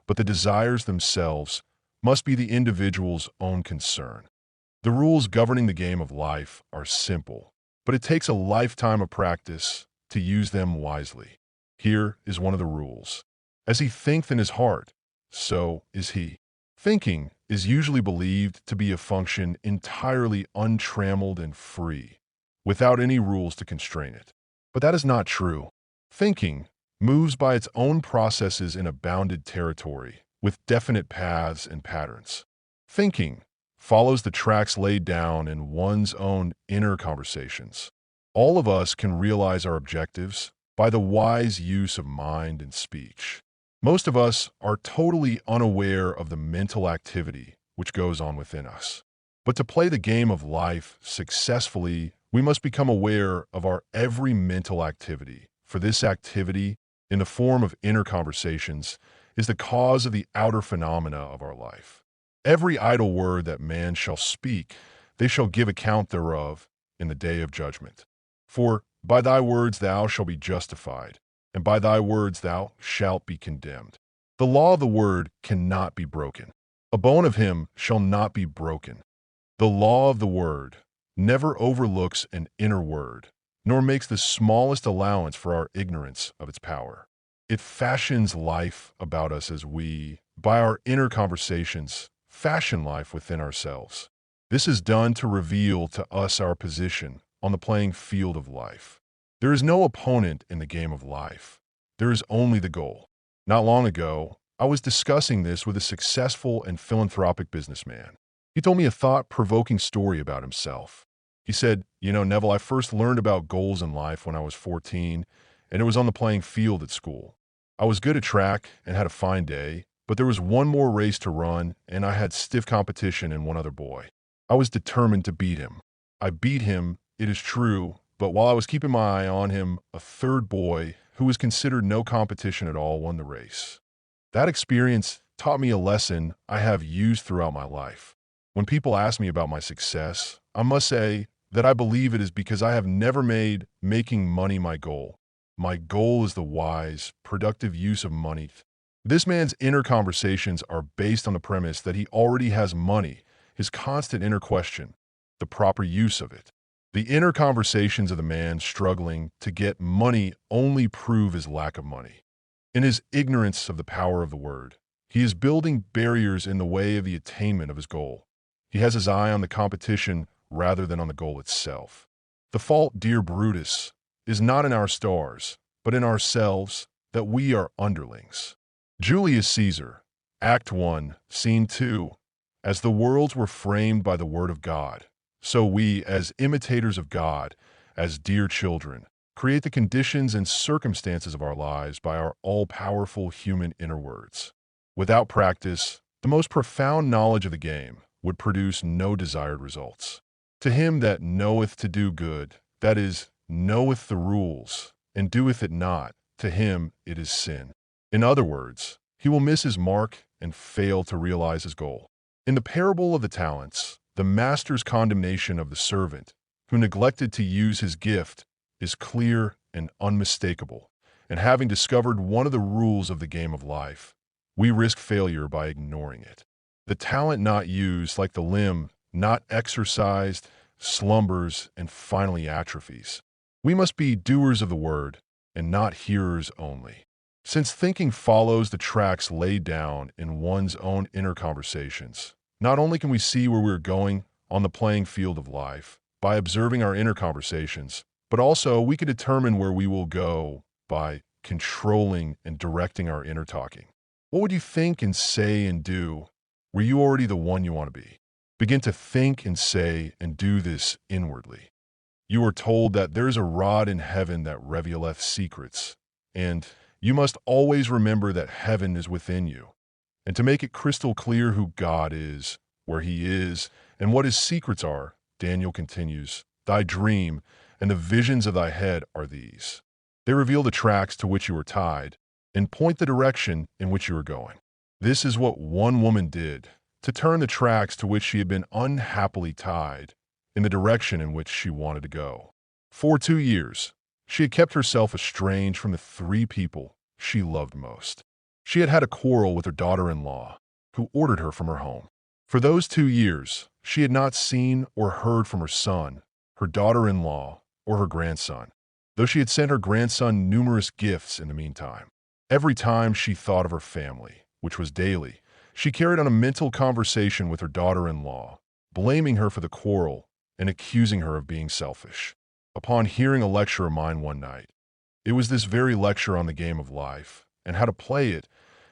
but the desires themselves must be the individual's own concern. The rules governing the game of life are simple, but it takes a lifetime of practice to use them wisely. Here is one of the rules. As he thinketh in his heart, so is he. Thinking is usually believed to be a function entirely untrammeled and free, without any rules to constrain it. But that is not true. Thinking moves by its own processes in a bounded territory, with definite paths and patterns. Thinking follows the tracks laid down in one's own inner conversations. All of us can realize our objectives by the wise use of mind and speech. Most of us are totally unaware of the mental activity which goes on within us. But to play the game of life successfully, we must become aware of our every mental activity. For this activity, in the form of inner conversations, is the cause of the outer phenomena of our life. Every idle word that man shall speak, they shall give account thereof in the day of judgment. For by thy words thou shalt be justified, and by thy words thou shalt be condemned. The law of the word cannot be broken. A bone of him shall not be broken. The law of the word never overlooks an inner word, nor makes the smallest allowance for our ignorance of its power. It fashions life about us as we, by our inner conversations, fashion life within ourselves. This is done to reveal to us our position on the playing field of life. There is no opponent in the game of life. There is only the goal. Not long ago, I was discussing this with a successful and philanthropic businessman. He told me a thought-provoking story about himself. He said, Neville, I first learned about goals in life when I was 14, and it was on the playing field at school. I was good at track and had a fine day, but there was one more race to run, and I had stiff competition in one other boy. I was determined to beat him. I beat him, it is true, but while I was keeping my eye on him, a third boy, who was considered no competition at all, won the race. That experience taught me a lesson I have used throughout my life. When people ask me about my success, I must say that I believe it is because I have never made making money my goal. My goal is the wise, productive use of money. This man's inner conversations are based on the premise that he already has money, his constant inner question, the proper use of it. The inner conversations of the man struggling to get money only prove his lack of money. In his ignorance of the power of the word, he is building barriers in the way of the attainment of his goal. He has his eye on the competition rather than on the goal itself. The fault, dear Brutus, is not in our stars, but in ourselves, that we are underlings. Julius Caesar, Act 1, Scene 2. As the worlds were framed by the word of God, so we, as imitators of God, as dear children, create the conditions and circumstances of our lives by our all-powerful human inner words. Without practice, the most profound knowledge of the game would produce no desired results. To him that knoweth to do good, that is, knoweth the rules, and doeth it not, to him it is sin. In other words, he will miss his mark and fail to realize his goal. In the parable of the talents, the master's condemnation of the servant, who neglected to use his gift, is clear and unmistakable. And having discovered one of the rules of the game of life, we risk failure by ignoring it. The talent not used, like the limb not exercised, slumbers and finally atrophies. We must be doers of the word and not hearers only. Since thinking follows the tracks laid down in one's own inner conversations, not only can we see where we're going on the playing field of life by observing our inner conversations, but also we can determine where we will go by controlling and directing our inner talking. What would you think and say and do? Were you already the one you want to be? Begin to think and say and do this inwardly. You are told that there is a rod in heaven that revealeth secrets, and you must always remember that heaven is within you. And to make it crystal clear who God is, where he is, and what his secrets are, Daniel continues, thy dream and the visions of thy head are these. They reveal the tracks to which you are tied and point the direction in which you are going. This is what one woman did to turn the tracks to which she had been unhappily tied in the direction in which she wanted to go. For 2 years, she had kept herself estranged from the 3 people she loved most. She had had a quarrel with her daughter-in-law, who ordered her from her home. For those 2 years, she had not seen or heard from her son, her daughter-in-law, or her grandson, though she had sent her grandson numerous gifts in the meantime. Every time she thought of her family, which was daily, she carried on a mental conversation with her daughter-in-law, blaming her for the quarrel and accusing her of being selfish. Upon hearing a lecture of mine one night, it was this very lecture on the game of life and how to play it,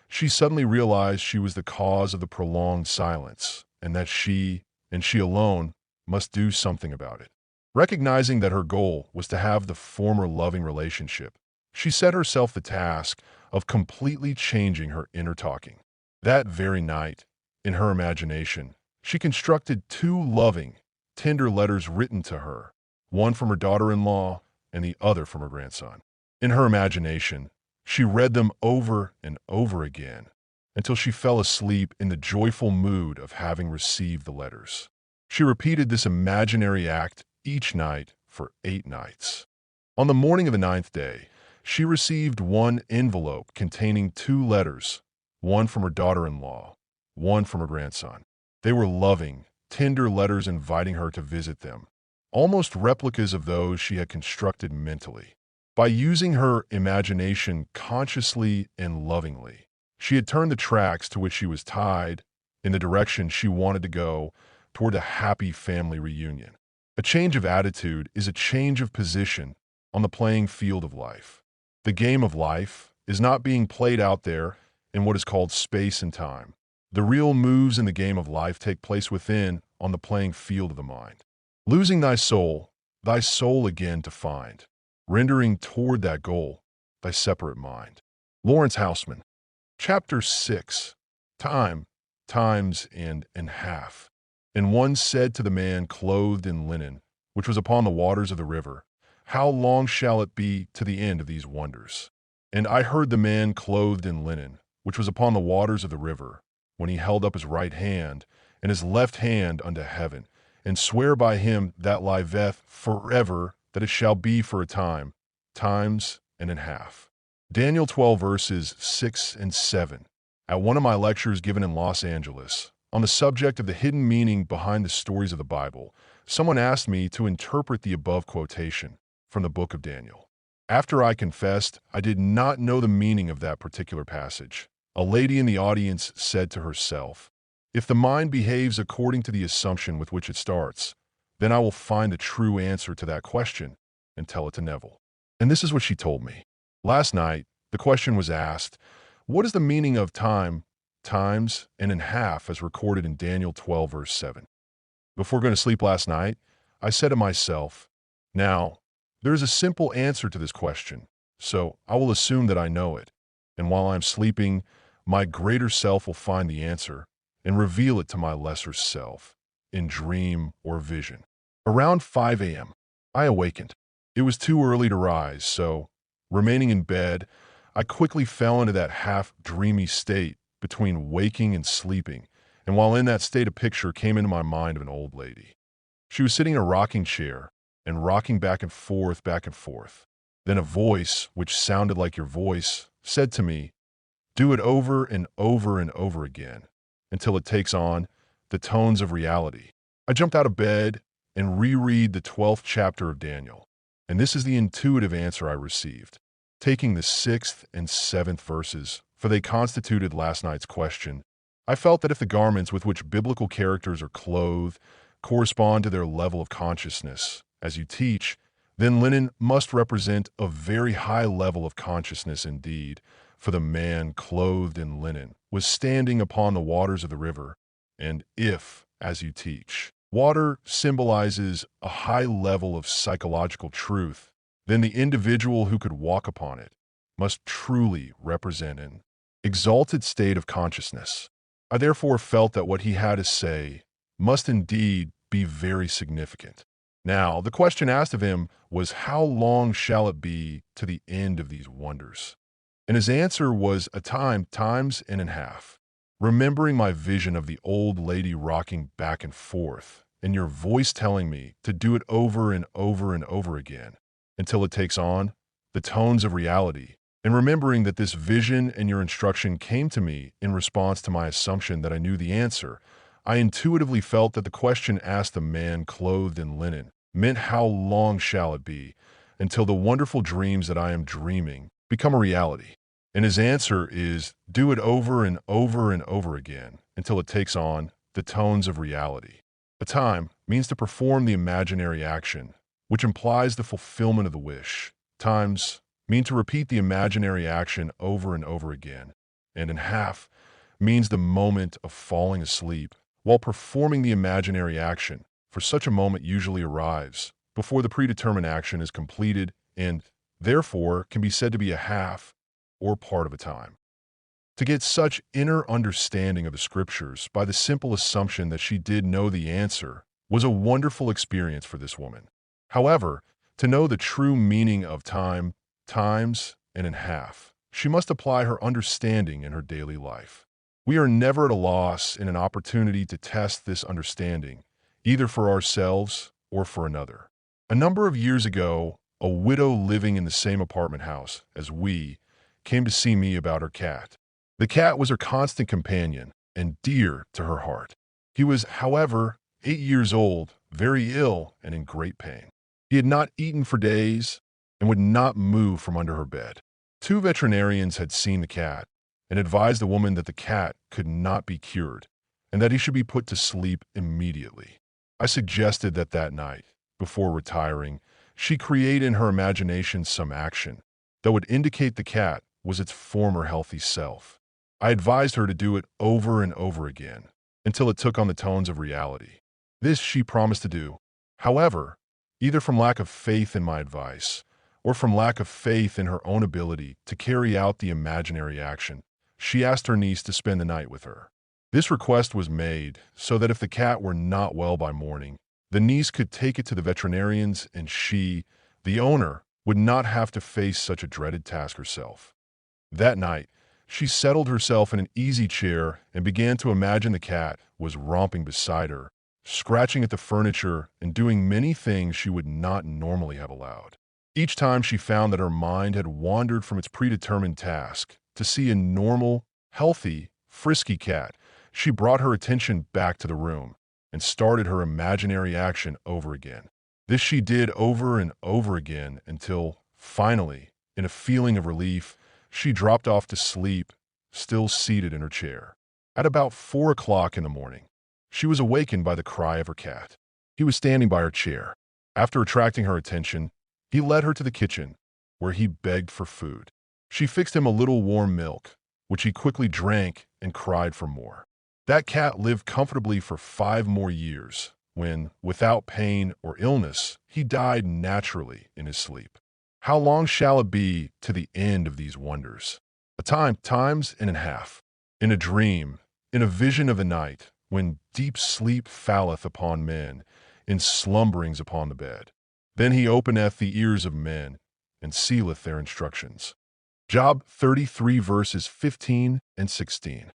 she suddenly realized she was the cause of the prolonged silence and that she, and she alone, must do something about it. Recognizing that her goal was to have the former loving relationship, She set herself the task of completely changing her inner talking. That very night, in her imagination, she constructed two loving, tender letters written to her, one from her daughter-in-law and the other from her grandson. In her imagination, she read them over and over again until she fell asleep in the joyful mood of having received the letters. She repeated this imaginary act each night for 8 nights. On the morning of the 9th day, she received one envelope containing 2 letters, one from her daughter-in-law, one from her grandson. They were loving, tender letters inviting her to visit them, almost replicas of those she had constructed mentally. By using her imagination consciously and lovingly, she had turned the tracks to which she was tied in the direction she wanted to go toward a happy family reunion. A change of attitude is a change of position on the playing field of life. The game of life is not being played out there in what is called space and time. The real moves in the game of life take place within, on the playing field of the mind. Losing thy soul again to find, rendering toward that goal thy separate mind. Lawrence Houseman. Chapter 6. Time, times, and half. And one said to the man clothed in linen, which was upon the waters of the river, How long shall it be to the end of these wonders? And I heard the man clothed in linen, which was upon the waters of the river, when he held up his right hand and his left hand unto heaven, and swear by him that liveth forever that it shall be for a time, times, and an half. Daniel 12 verses 6 and 7. At one of my lectures given in Los Angeles, on the subject of the hidden meaning behind the stories of the Bible, someone asked me to interpret the above quotation from the book of Daniel. After I confessed I did not know the meaning of that particular passage, a lady in the audience said to herself, If the mind behaves according to the assumption with which it starts, then I will find the true answer to that question and tell it to Neville. And this is what she told me. Last night, the question was asked, what is the meaning of time, times, and in half as recorded in Daniel 12 verse 7? Before going to sleep last night, I said to myself, now, there is a simple answer to this question, so I will assume that I know it, and while I'm sleeping, my greater self will find the answer and reveal it to my lesser self in dream or vision. Around 5 a.m., I awakened. It was too early to rise, so, remaining in bed, I quickly fell into that half-dreamy state between waking and sleeping, and while in that state a picture came into my mind of an old lady. She was sitting in a rocking chair and rocking back and forth. Then a voice, which sounded like your voice, said to me, do it over and over and over again, until it takes on the tones of reality. I jumped out of bed and reread the 12th chapter of Daniel, and this is the intuitive answer I received. Taking the 6th and 7th verses, for they constituted last night's question, I felt that if the garments with which biblical characters are clothed correspond to their level of consciousness, as you teach, then linen must represent a very high level of consciousness indeed, for the man clothed in linen was standing upon the waters of the river, and if, as you teach, water symbolizes a high level of psychological truth, then the individual who could walk upon it must truly represent an exalted state of consciousness. I therefore felt that what he had to say must indeed be very significant. Now, the question asked of him was, how long shall it be to the end of these wonders? And his answer was a time, times, and in half. Remembering my vision of the old lady rocking back and forth, and your voice telling me to do it over and over and over again, until it takes on the tones of reality, and remembering that this vision and your instruction came to me in response to my assumption that I knew the answer, I intuitively felt that the question asked the man clothed in linen meant how long shall it be until the wonderful dreams that I am dreaming become a reality. And his answer is, do it over and over and over again until it takes on the tones of reality. A time means to perform the imaginary action, which implies the fulfillment of the wish. Times mean to repeat the imaginary action over and over again. And in half means the moment of falling asleep while performing the imaginary action, for such a moment usually arrives before the predetermined action is completed and therefore can be said to be a half or part of a time. To get such inner understanding of the scriptures by the simple assumption that she did know the answer was a wonderful experience for this woman. However, to know the true meaning of time, times, and in half, she must apply her understanding in her daily life. We are never at a loss in an opportunity to test this understanding, either for ourselves or for another. A number of years ago, a widow living in the same apartment house as we came to see me about her cat. The cat was her constant companion and dear to her heart. He was, however, 8 years old, very ill and in great pain. He had not eaten for days and would not move from under her bed. 2 veterinarians had seen the cat and advised the woman that the cat could not be cured and that he should be put to sleep immediately. I suggested that night, before retiring, she create in her imagination some action that would indicate the cat was its former healthy self. I advised her to do it over and over again until it took on the tones of reality. This she promised to do. However, either from lack of faith in my advice or from lack of faith in her own ability to carry out the imaginary action, she asked her niece to spend the night with her. This request was made so that if the cat were not well by morning, the niece could take it to the veterinarians and she, the owner, would not have to face such a dreaded task herself. That night, she settled herself in an easy chair and began to imagine the cat was romping beside her, scratching at the furniture and doing many things she would not normally have allowed. Each time she found that her mind had wandered from its predetermined task to see a normal, healthy, frisky cat, she brought her attention back to the room and started her imaginary action over again. This she did over and over again until, finally, in a feeling of relief, she dropped off to sleep, still seated in her chair. At about 4 o'clock in the morning, she was awakened by the cry of her cat. He was standing by her chair. After attracting her attention, he led her to the kitchen, where he begged for food. She fixed him a little warm milk, which he quickly drank and cried for more. That cat lived comfortably for 5 more years, when, without pain or illness, he died naturally in his sleep. How long shall it be to the end of these wonders? A time, times and in half. In a dream, in a vision of the night, when deep sleep falleth upon men, in slumberings upon the bed. Then he openeth the ears of men, and sealeth their instructions. Job 33 verses 15 and 16.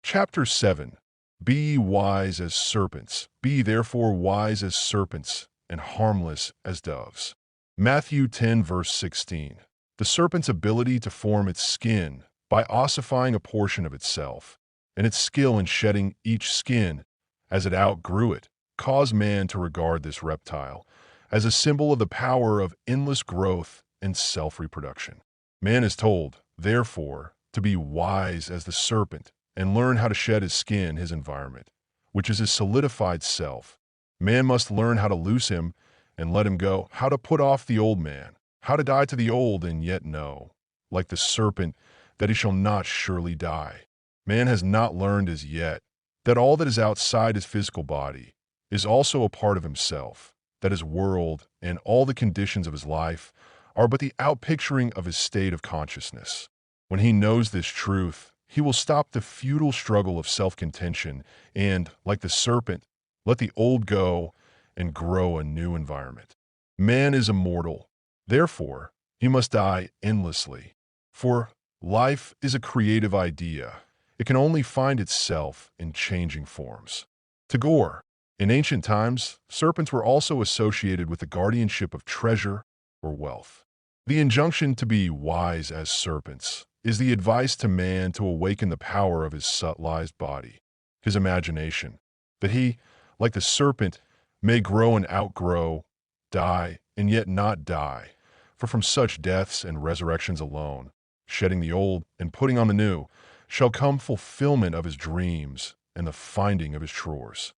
Chapter 7. Be ye wise as serpents, be therefore wise as serpents, and harmless as doves. Matthew 10 verse 16. The serpent's ability to form its skin by ossifying a portion of itself, and its skill in shedding each skin as it outgrew it, caused man to regard this reptile as a symbol of the power of endless growth and self-reproduction. Man is told, therefore, to be wise as the serpent and learn how to shed his skin, his environment, which is his solidified self. Man must learn how to loose him and let him go, how to put off the old man, how to die to the old and yet know, like the serpent, that he shall not surely die. Man has not learned as yet that all that is outside his physical body is also a part of himself, that his world and all the conditions of his life are but the outpicturing of his state of consciousness. When he knows this truth, he will stop the futile struggle of self-contention and, like the serpent, let the old go and grow a new environment. Man is immortal. Therefore, he must die endlessly. For life is a creative idea. It can only find itself in changing forms. Tagore. In ancient times, serpents were also associated with the guardianship of treasure or wealth. The injunction to be wise as serpents is the advice to man to awaken the power of his subtilized body, his imagination, that he, like the serpent, may grow and outgrow, die and yet not die, for from such deaths and resurrections alone, shedding the old and putting on the new, shall come fulfillment of his dreams and the finding of his treasures.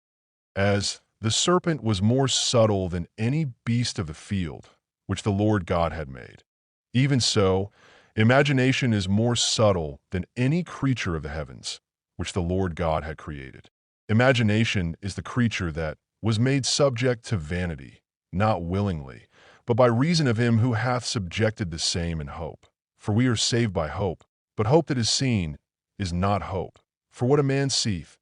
As the serpent was more subtle than any beast of the field which the Lord God had made, even so, imagination is more subtle than any creature of the heavens which the Lord God had created. Imagination is the creature that was made subject to vanity, not willingly, but by reason of him who hath subjected the same in hope. For we are saved by hope. But hope that is seen is not hope. For what a man seeth,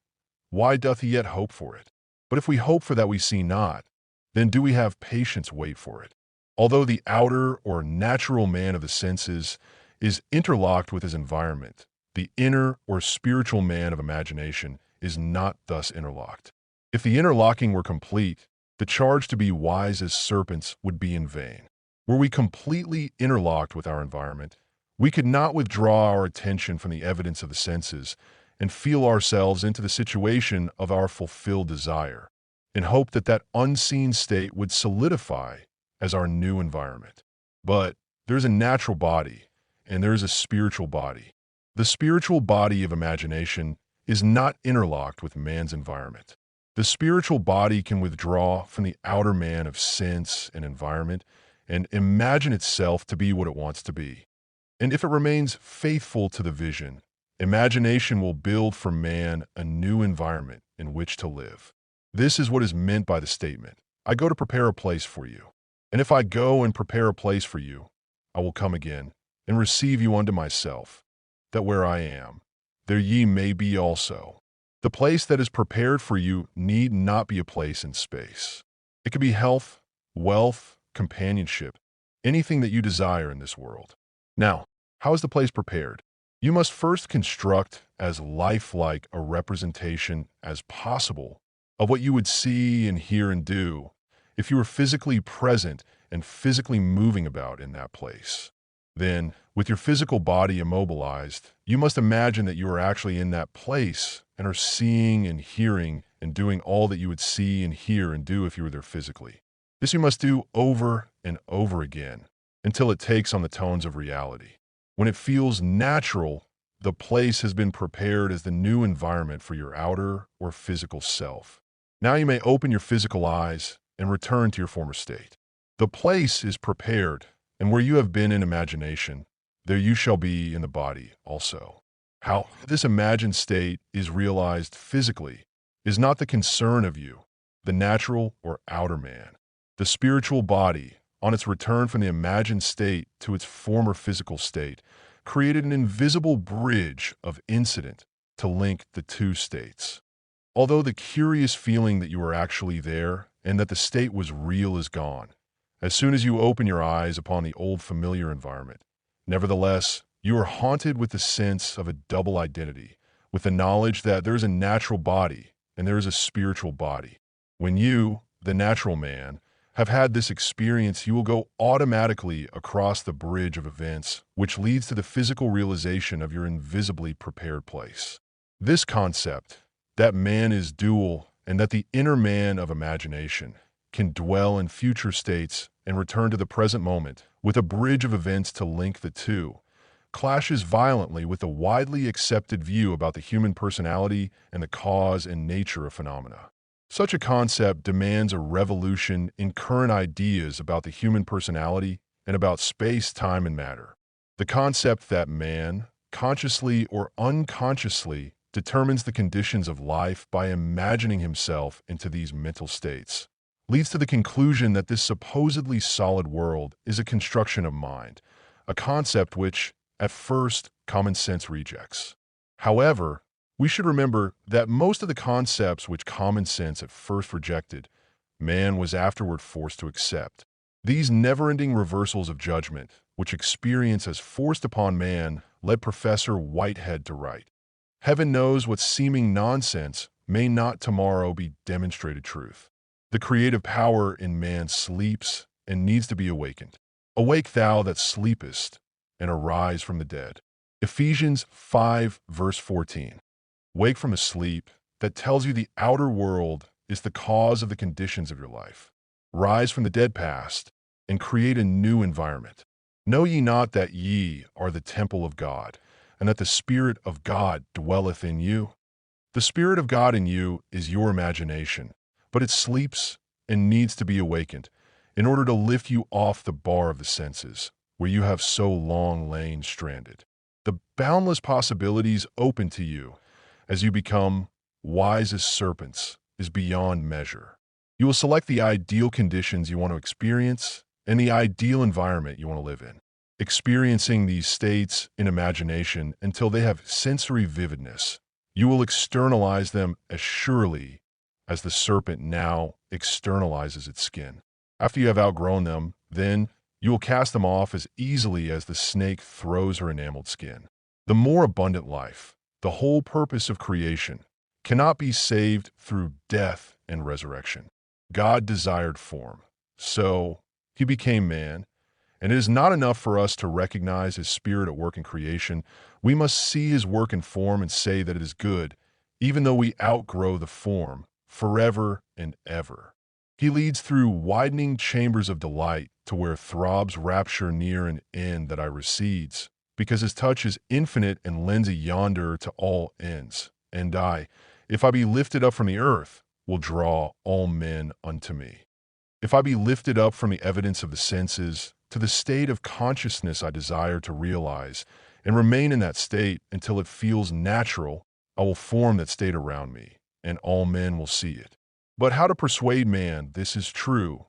why doth he yet hope for it? But if we hope for that we see not, then do we have patience wait for it. Although the outer or natural man of the senses is interlocked with his environment, the inner or spiritual man of imagination is not thus interlocked. If the interlocking were complete, the charge to be wise as serpents would be in vain. Were we completely interlocked with our environment, we could not withdraw our attention from the evidence of the senses and feel ourselves into the situation of our fulfilled desire, in hope that that unseen state would solidify as our new environment. But there's a natural body and there's a spiritual body. The spiritual body of imagination is not interlocked with man's environment. The spiritual body can withdraw from the outer man of sense and environment and imagine itself to be what it wants to be. And if it remains faithful to the vision, imagination will build for man a new environment in which to live. This is what is meant by the statement, I go to prepare a place for you. And if I go and prepare a place for you, I will come again and receive you unto myself, that where I am, there ye may be also. The place that is prepared for you need not be a place in space. It could be health, wealth, companionship, anything that you desire in this world. Now, how is the place prepared? You must first construct as lifelike a representation as possible of what you would see and hear and do if you were physically present and physically moving about in that place. Then, with your physical body immobilized, you must imagine that you are actually in that place and are seeing and hearing and doing all that you would see and hear and do if you were there physically. This you must do over and over again until it takes on the tones of reality. When it feels natural, the place has been prepared as the new environment for your outer or physical self. Now you may open your physical eyes and return to your former state. The place is prepared, and where you have been in imagination, there you shall be in the body also. How this imagined state is realized physically is not the concern of you, the natural or outer man. The spiritual body, on its return from the imagined state to its former physical state, created an invisible bridge of incident to link the two states. Although the curious feeling that you were actually there and that the state was real is gone, as soon as you open your eyes upon the old familiar environment, nevertheless, you are haunted with the sense of a double identity, with the knowledge that there is a natural body and there is a spiritual body. When you, the natural man, have had this experience, you will go automatically across the bridge of events, which leads to the physical realization of your invisibly prepared place. This concept, that man is dual and that the inner man of imagination can dwell in future states and return to the present moment with a bridge of events to link the two, clashes violently with the widely accepted view about the human personality and the cause and nature of phenomena. Such a concept demands a revolution in current ideas about the human personality and about space, time, and matter. The concept that man, consciously or unconsciously, determines the conditions of life by imagining himself into these mental states, leads to the conclusion that this supposedly solid world is a construction of mind, a concept which, at first, common sense rejects. However, we should remember that most of the concepts which common sense at first rejected, man was afterward forced to accept. These never-ending reversals of judgment, which experience has forced upon man, led Professor Whitehead to write, "Heaven knows what seeming nonsense may not tomorrow be demonstrated truth. The creative power in man sleeps and needs to be awakened. Awake thou that sleepest, and arise from the dead." Ephesians 5, verse 14. Wake from a sleep that tells you the outer world is the cause of the conditions of your life. Rise from the dead past and create a new environment. Know ye not that ye are the temple of God, and that the Spirit of God dwelleth in you? The Spirit of God in you is your imagination, but it sleeps and needs to be awakened in order to lift you off the bar of the senses, where you have so long lain stranded. The boundless possibilities open to you as you become wise as serpents is beyond measure. You will select the ideal conditions you want to experience and the ideal environment you want to live in, experiencing these states in imagination until they have sensory vividness. You will externalize them as surely as the serpent now externalizes its skin. After you have outgrown them, then you will cast them off as easily as the snake throws her enameled skin. The more abundant life, the whole purpose of creation, cannot be saved through death and resurrection. God desired form, so he became man, and it is not enough for us to recognize his spirit at work in creation. We must see his work in form and say that it is good, even though we outgrow the form forever and ever. He leads through widening chambers of delight to where throbs rapture near an end that I recedes, because his touch is infinite and lends a yonder to all ends. And I, if I be lifted up from the earth, will draw all men unto me. If I be lifted up from the evidence of the senses to the state of consciousness I desire to realize, and remain in that state until it feels natural, I will form that state around me, and all men will see it. But how to persuade man this is true,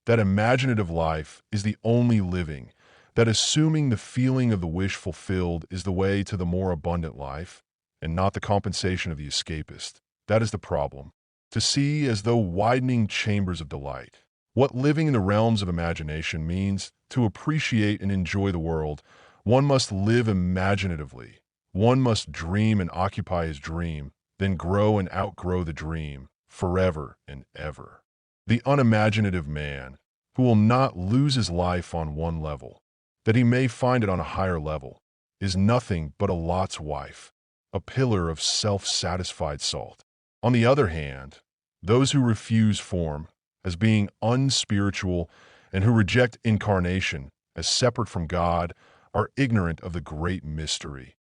that imaginative life is the only living, that assuming the feeling of the wish fulfilled is the way to the more abundant life, and not the compensation of the escapist. That is the problem. To see as though widening chambers of delight. What living in the realms of imagination means, to appreciate and enjoy the world, one must live imaginatively. One must dream and occupy his dream, then grow and outgrow the dream, forever and ever. The unimaginative man, who will not lose his life on one level, that he may find it on a higher level, is nothing but a Lot's wife, a pillar of self-satisfied salt. On the other hand, those who refuse form as being unspiritual and who reject incarnation as separate from God are ignorant of the great mystery.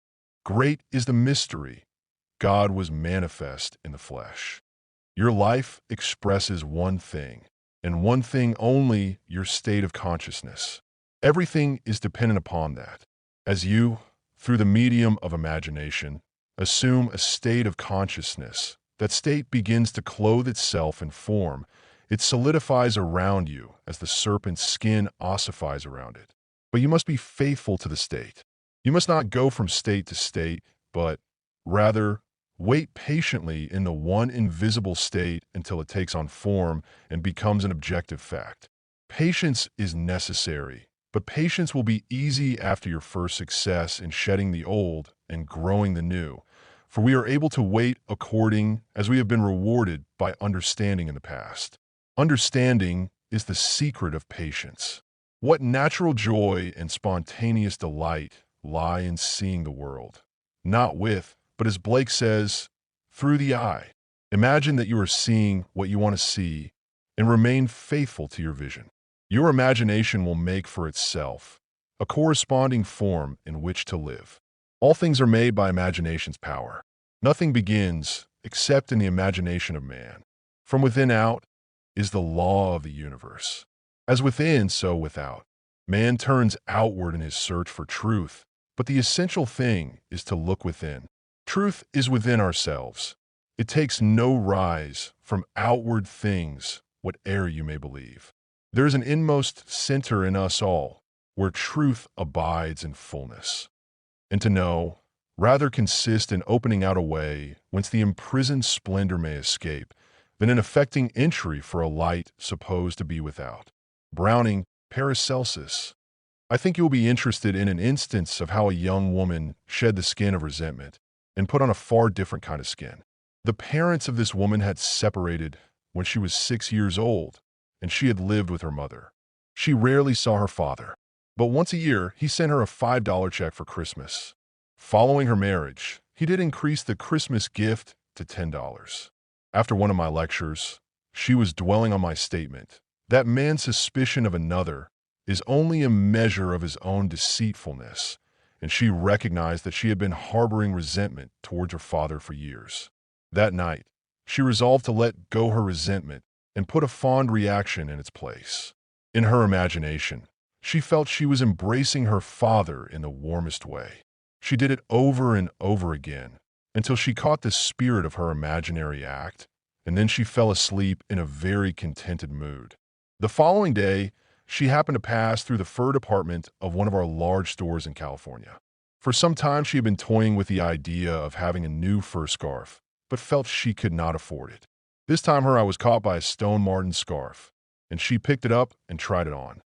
Great is the mystery. God was manifest in the flesh. Your life expresses one thing, and one thing only: your state of consciousness. Everything is dependent upon that. As you, through the medium of imagination, assume a state of consciousness, that state begins to clothe itself in form. It solidifies around you as the serpent's skin ossifies around it. But you must be faithful to the state. You must not go from state to state, but rather wait patiently in the one invisible state until it takes on form and becomes an objective fact. Patience is necessary, but patience will be easy after your first success in shedding the old and growing the new, for we are able to wait according as we have been rewarded by understanding in the past. Understanding is the secret of patience. What natural joy and spontaneous delight lie in seeing the world, not with, but as Blake says, through the eye. Imagine that you are seeing what you want to see and remain faithful to your vision. Your imagination will make for itself a corresponding form in which to live. All things are made by imagination's power. Nothing begins except in the imagination of man. From within out is the law of the universe. As within, so without. Man turns outward in his search for truth, but the essential thing is to look within. Truth is within ourselves. It takes no rise from outward things, whate'er you may believe. There is an inmost center in us all, where truth abides in fullness. And to know, rather consist in opening out a way whence the imprisoned splendor may escape, than in effecting entry for a light supposed to be without. Browning, Paracelsus. I think you will be interested in an instance of how a young woman shed the skin of resentment and put on a far different kind of skin. The parents of this woman had separated when she was 6 years old, and she had lived with her mother. She rarely saw her father, but once a year he sent her a $5 check for Christmas. Following her marriage, he did increase the Christmas gift to $10. After one of my lectures, she was dwelling on my statement that man's suspicion of another is only a measure of his own deceitfulness, and she recognized that she had been harboring resentment towards her father for years. That night, she resolved to let go her resentment and put a fond reaction in its place. In her imagination, she felt she was embracing her father in the warmest way. She did it over and over again until she caught the spirit of her imaginary act, and then she fell asleep in a very contented mood. The following day, She happened to pass through the fur department of one of our large stores in California. For some time, she had been toying with the idea of having a new fur scarf, but felt she could not afford it. This time her eye was caught by a stone marten scarf, and she picked it up and tried it on.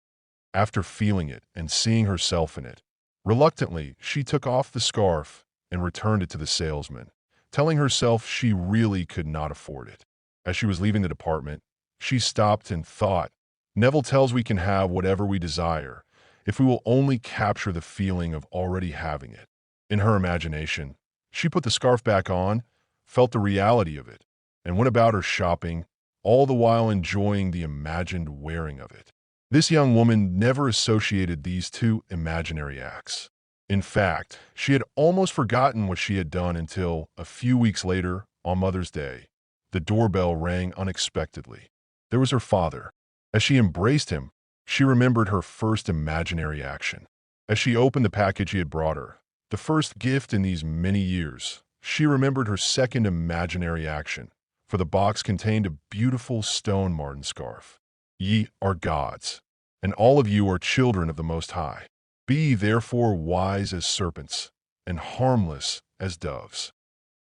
After feeling it and seeing herself in it, reluctantly, she took off the scarf and returned it to the salesman, telling herself she really could not afford it. As she was leaving the department, she stopped and thought, Neville tells we can have whatever we desire if we will only capture the feeling of already having it. In her imagination, she put the scarf back on, felt the reality of it, and went about her shopping, all the while enjoying the imagined wearing of it. This young woman never associated these two imaginary acts. In fact, she had almost forgotten what she had done until, a few weeks later, on Mother's Day, the doorbell rang unexpectedly. There was her father. As she embraced him, she remembered her first imaginary action. As she opened the package he had brought her, the first gift in these many years, she remembered her second imaginary action, for the box contained a beautiful stone marten scarf. Ye are gods, and all of you are children of the Most High. Be ye therefore wise as serpents, and harmless as doves.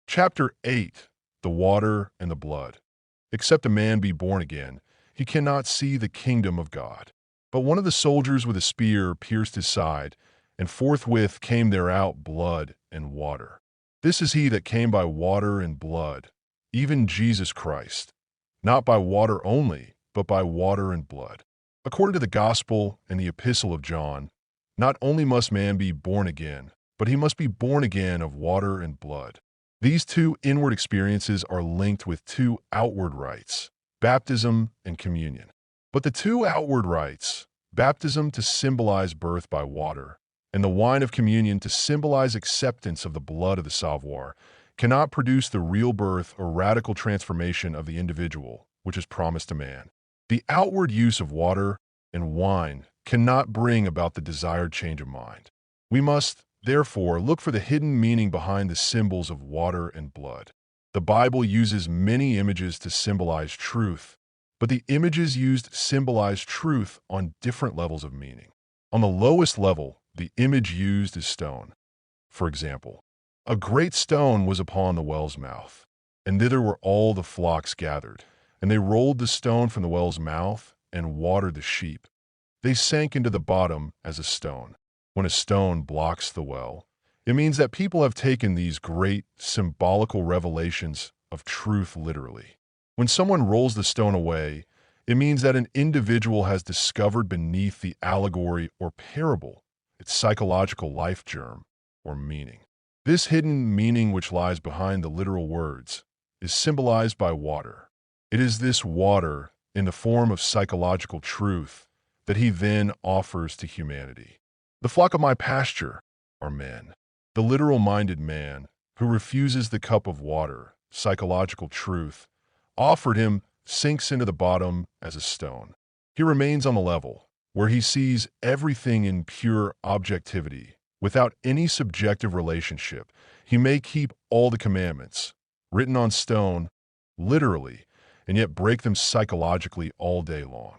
Chapter 8. The Water and the Blood. Except a man be born again, he cannot see the kingdom of God. But one of the soldiers with a spear pierced his side, and forthwith came there out blood and water. This is he that came by water and blood, even Jesus Christ, not by water only, but by water and blood. According to the Gospel and the Epistle of John, not only must man be born again, but he must be born again of water and blood. These two inward experiences are linked with two outward rites, baptism and communion. But the two outward rites, baptism to symbolize birth by water, and the wine of communion to symbolize acceptance of the blood of the Savoir, cannot produce the real birth or radical transformation of the individual, which is promised to man. The outward use of water and wine cannot bring about the desired change of mind. We must, therefore, look for the hidden meaning behind the symbols of water and blood. The Bible uses many images to symbolize truth, but the images used symbolize truth on different levels of meaning. On the lowest level, the image used is stone. For example, a great stone was upon the well's mouth, and thither were all the flocks gathered. And they rolled the stone from the well's mouth and watered the sheep. They sank into the bottom as a stone. When a stone blocks the well, it means that people have taken these great symbolical revelations of truth literally. When someone rolls the stone away, it means that an individual has discovered beneath the allegory or parable its psychological life germ or meaning. This hidden meaning which lies behind the literal words is symbolized by water. It is this water, in the form of psychological truth, that he then offers to humanity. The flock of my pasture are men. The literal-minded man, who refuses the cup of water, psychological truth, offered him, sinks into the bottom as a stone. He remains on the level, where he sees everything in pure objectivity, without any subjective relationship. He may keep all the commandments, written on stone, literally, and yet break them psychologically all day long.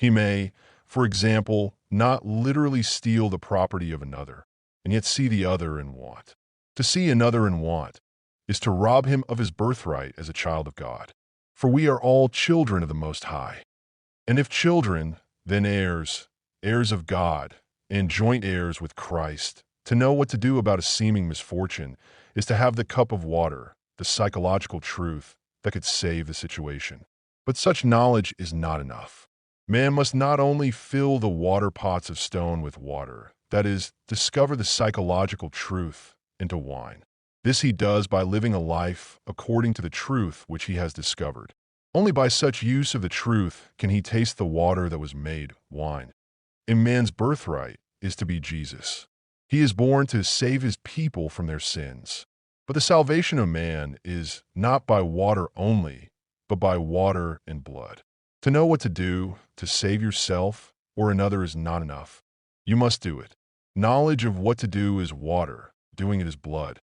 He may, for example, not literally steal the property of another, and yet see the other in want. To see another in want is to rob him of his birthright as a child of God. For we are all children of the Most High. And if children, then heirs, heirs of God, and joint heirs with Christ. To know what to do about a seeming misfortune is to have the cup of water, the psychological truth that could save the situation. But such knowledge is not enough. Man must not only fill the water pots of stone with water, that is, discover the psychological truth into wine. This he does by living a life according to the truth which he has discovered. Only by such use of the truth can he taste the water that was made wine. A man's birthright is to be Jesus. He is born to save his people from their sins. But the salvation of man is not by water only, but by water and blood. To know what to do to save yourself or another is not enough. You must do it. Knowledge of what to do is water, doing it is blood.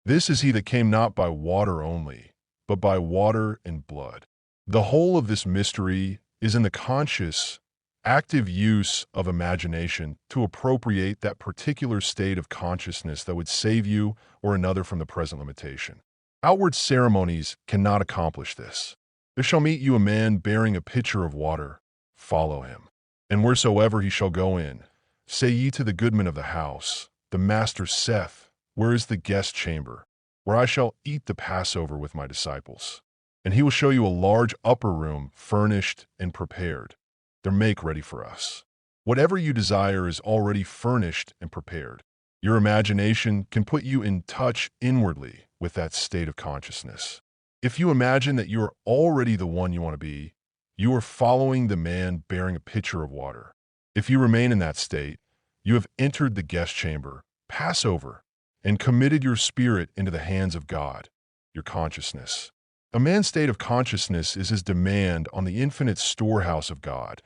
This is he that came not by water only, but by water and blood. The whole of this mystery is in the conscious active use of imagination to appropriate that particular state of consciousness that would save you or another from the present limitation. Outward ceremonies cannot accomplish this. There shall meet you a man bearing a pitcher of water. Follow him. And wheresoever he shall go in, say ye to the goodman of the house, the master saith, where is the guest chamber, where I shall eat the Passover with my disciples? And he will show you a large upper room, furnished and prepared. There make ready for us. Whatever you desire is already furnished and prepared. Your imagination can put you in touch inwardly with that state of consciousness. If you imagine that you are already the one you want to be, you are following the man bearing a pitcher of water. If you remain in that state, you have entered the guest chamber, Passover, and committed your spirit into the hands of God, your consciousness. A man's state of consciousness is his demand on the infinite storehouse of God,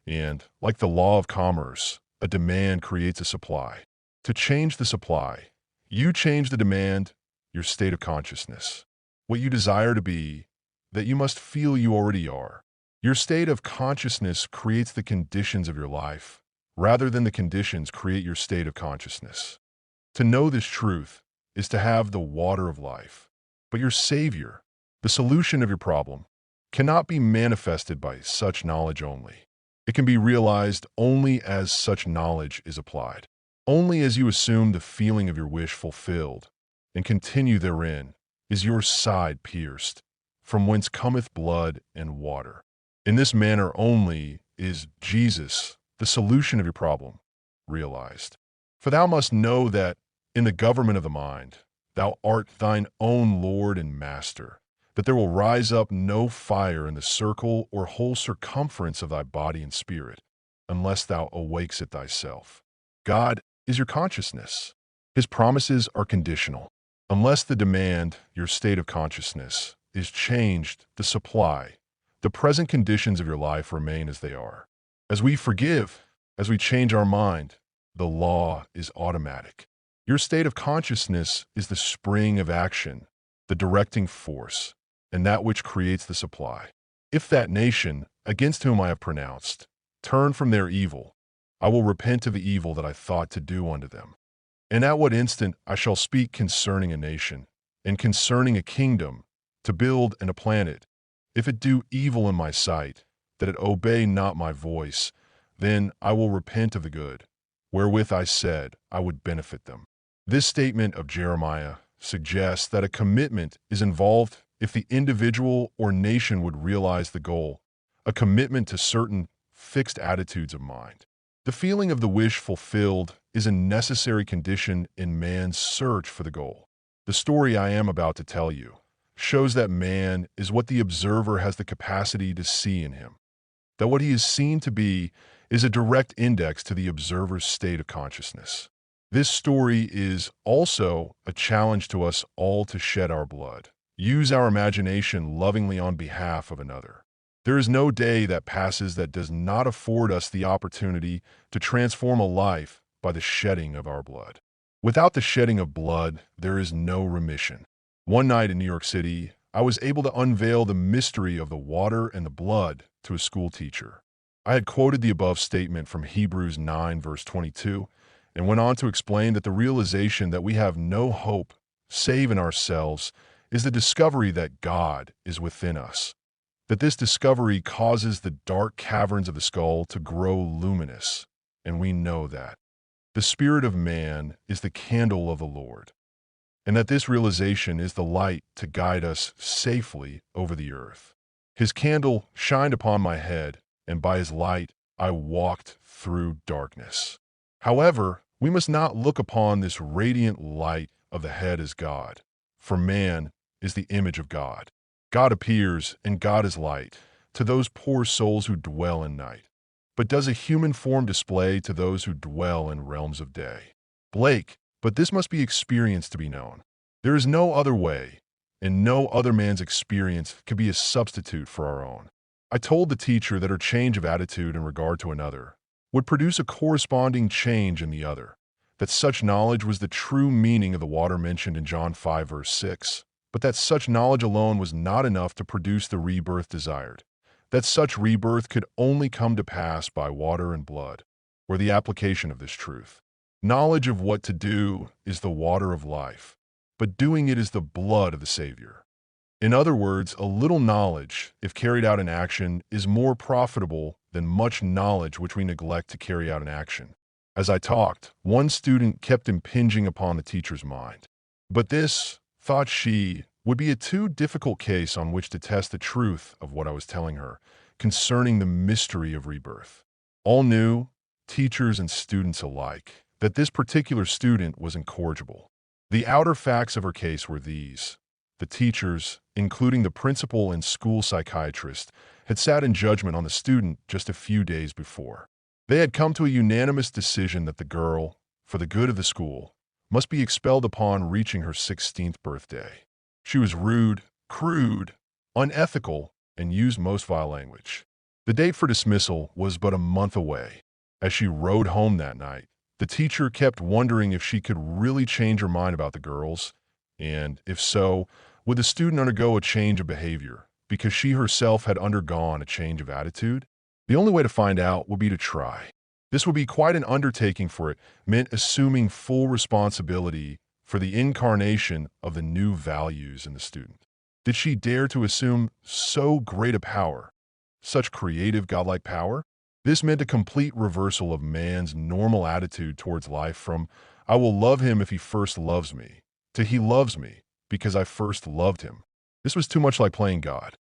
and, like the law of commerce, a demand creates a supply. To change the supply, you change the demand, your state of consciousness. What you desire to be, that you must feel you already are. Your state of consciousness creates the conditions of your life, rather than the conditions create your state of consciousness. To know this truth is to have the water of life. But your Savior, the solution of your problem, cannot be manifested by such knowledge only. It can be realized only as such knowledge is applied. Only as you assume the feeling of your wish fulfilled, and continue therein, is your side pierced, from whence cometh blood and water. In this manner only is Jesus, the solution of your problem, realized. For thou must know that, in the government of the mind, thou art thine own Lord and Master, that there will rise up no fire in the circle or whole circumference of thy body and spirit, unless thou awakes it thyself. God is your consciousness. His promises are conditional. Unless the demand, your state of consciousness, is changed, the supply, the present conditions of your life remain as they are. As we forgive, as we change our mind, the law is automatic. Your state of consciousness is the spring of action, the directing force, and that which creates the supply. If that nation, against whom I have pronounced, turn from their evil, I will repent of the evil that I thought to do unto them. And at what instant I shall speak concerning a nation, and concerning a kingdom, to build and to plant it, if it do evil in my sight, that it obey not my voice, then I will repent of the good, wherewith I said I would benefit them. This statement of Jeremiah suggests that a commitment is involved if the individual or nation would realize the goal, a commitment to certain fixed attitudes of mind. The feeling of the wish fulfilled is a necessary condition in man's search for the goal. The story I am about to tell you shows that man is what the observer has the capacity to see in him, that what he is seen to be is a direct index to the observer's state of consciousness. This story is also a challenge to us all to shed our blood, use our imagination lovingly on behalf of another. There is no day that passes that does not afford us the opportunity to transform a life by the shedding of our blood. Without the shedding of blood, there is no remission. One night in New York City, I was able to unveil the mystery of the water and the blood to a school teacher. I had quoted the above statement from Hebrews 9, verse 22, and went on to explain that the realization that we have no hope save in ourselves is the discovery that God is within us, that this discovery causes the dark caverns of the skull to grow luminous, and we know that. The spirit of man is the candle of the Lord, and that this realization is the light to guide us safely over the earth. His candle shined upon my head, and by his light I walked through darkness. However, we must not look upon this radiant light of the head as God, for man is the image of God. God appears, and God is light, to those poor souls who dwell in night, but does a human form display to those who dwell in realms of day. Blake, but this must be experienced to be known. There is no other way, and no other man's experience can be a substitute for our own. I told the teacher that her change of attitude in regard to another would produce a corresponding change in the other, that such knowledge was the true meaning of the water mentioned in John 5, verse 6, but that such knowledge alone was not enough to produce the rebirth desired, that such rebirth could only come to pass by water and blood, or the application of this truth. Knowledge of what to do is the water of life, but doing it is the blood of the Savior. In other words, a little knowledge, if carried out in action, is more profitable than much knowledge which we neglect to carry out in action. As I talked, one student kept impinging upon the teacher's mind. But this, thought she, would be a too difficult case on which to test the truth of what I was telling her concerning the mystery of rebirth. All knew, teachers and students alike, that this particular student was incorrigible. The outer facts of her case were these. The teachers, including the principal and school psychiatrist, had sat in judgment on the student just a few days before. They had come to a unanimous decision that the girl, for the good of the school, must be expelled upon reaching her 16th birthday. She was rude, crude, unethical, and used most vile language. The date for dismissal was but a month away. As she rode home that night, the teacher kept wondering if she could really change her mind about the girls, and, if so, would the student undergo a change of behavior because she herself had undergone a change of attitude? The only way to find out would be to try. This would be quite an undertaking, for it meant assuming full responsibility for the incarnation of the new values in the student. Did she dare to assume so great a power, such creative, godlike power? This meant a complete reversal of man's normal attitude towards life from, "I will love him if he first loves me," to "he loves me because I first loved him." This was too much like playing God.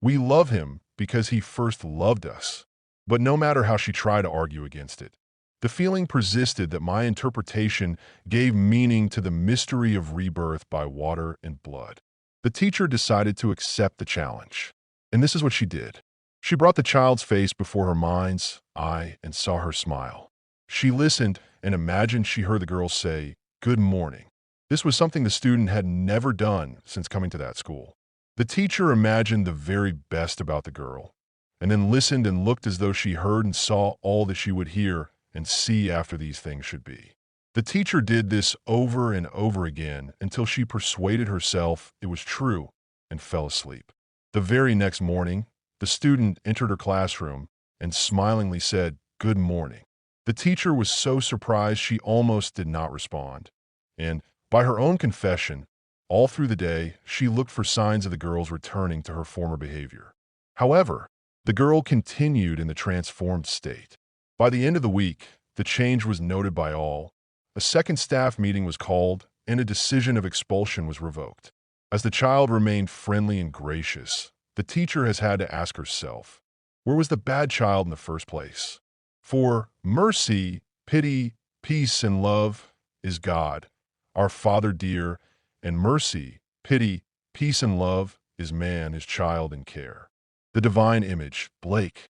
We love him because he first loved us. But no matter how she tried to argue against it, the feeling persisted that my interpretation gave meaning to the mystery of rebirth by water and blood. The teacher decided to accept the challenge. And this is what she did. She brought the child's face before her mind's eye and saw her smile. She listened and imagined she heard the girl say, "Good morning." This was something the student had never done since coming to that school. The teacher imagined the very best about the girl, and then listened and looked as though she heard and saw all that she would hear and see after these things should be. The teacher did this over and over again until she persuaded herself it was true and fell asleep. The very next morning, the student entered her classroom and smilingly said, "Good morning." The teacher was so surprised she almost did not respond, and, by her own confession, all through the day, she looked for signs of the girl's returning to her former behavior. However, the girl continued in the transformed state. By the end of the week, the change was noted by all. A second staff meeting was called, and a decision of expulsion was revoked. As the child remained friendly and gracious, the teacher has had to ask herself, where was the bad child in the first place? For mercy, pity, peace, and love is God, our Father dear, and mercy, pity, peace, and love is man, his child in care. The divine image, Blake.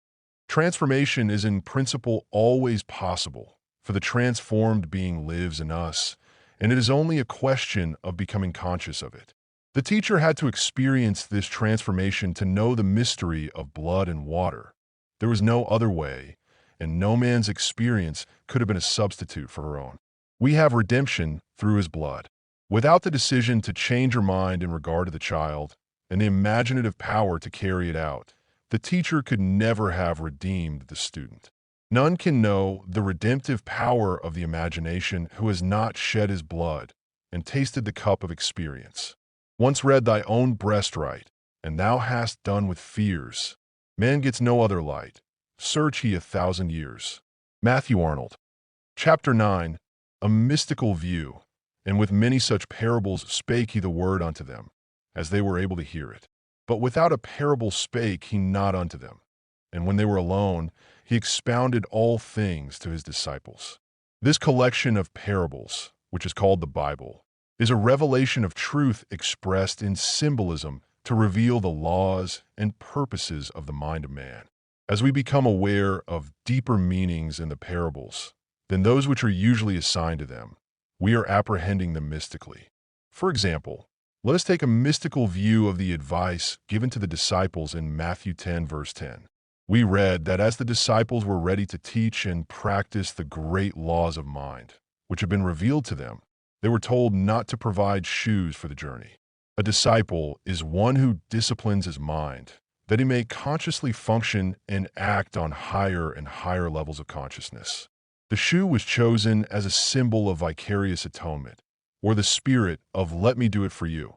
Transformation is in principle always possible, for the transformed being lives in us, and it is only a question of becoming conscious of it. The teacher had to experience this transformation to know the mystery of blood and water. There was no other way, and no man's experience could have been a substitute for her own. We have redemption through his blood. Without the decision to change her mind in regard to the child, and the imaginative power to carry it out, the teacher could never have redeemed the student. None can know the redemptive power of the imagination who has not shed his blood and tasted the cup of experience. Once read thy own breast right, and thou hast done with fears. Man gets no other light. Search he 1,000 years. Matthew Arnold. Chapter 9. A mystical view. And with many such parables spake he the word unto them, as they were able to hear it. But without a parable spake he not unto them. And when they were alone, he expounded all things to his disciples. This collection of parables, which is called the Bible, is a revelation of truth expressed in symbolism to reveal the laws and purposes of the mind of man. As we become aware of deeper meanings in the parables than those which are usually assigned to them, we are apprehending them mystically. For example, let us take a mystical view of the advice given to the disciples in Matthew 10, verse 10. We read that as the disciples were ready to teach and practice the great laws of mind, which had been revealed to them, they were told not to provide shoes for the journey. A disciple is one who disciplines his mind, that he may consciously function and act on higher and higher levels of consciousness. The shoe was chosen as a symbol of vicarious atonement, or the spirit of "let me do it for you,"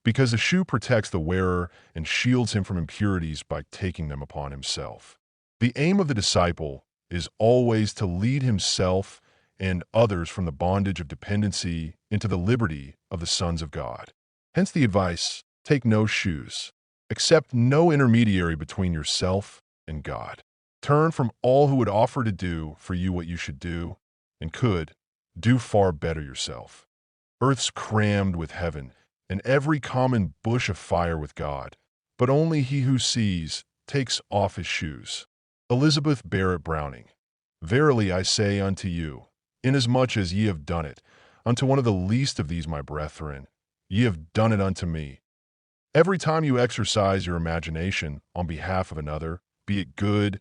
because the shoe protects the wearer and shields him from impurities by taking them upon himself. The aim of the disciple is always to lead himself and others from the bondage of dependency into the liberty of the sons of God. Hence the advice, take no shoes. Accept no intermediary between yourself and God. Turn from all who would offer to do for you what you should do, and could do far better yourself. Earth's crammed with heaven, and every common bush of fire with God, but only he who sees takes off his shoes. Elizabeth Barrett Browning. Verily I say unto you, inasmuch as ye have done it unto one of the least of these my brethren, ye have done it unto me. Every time you exercise your imagination on behalf of another, be it good,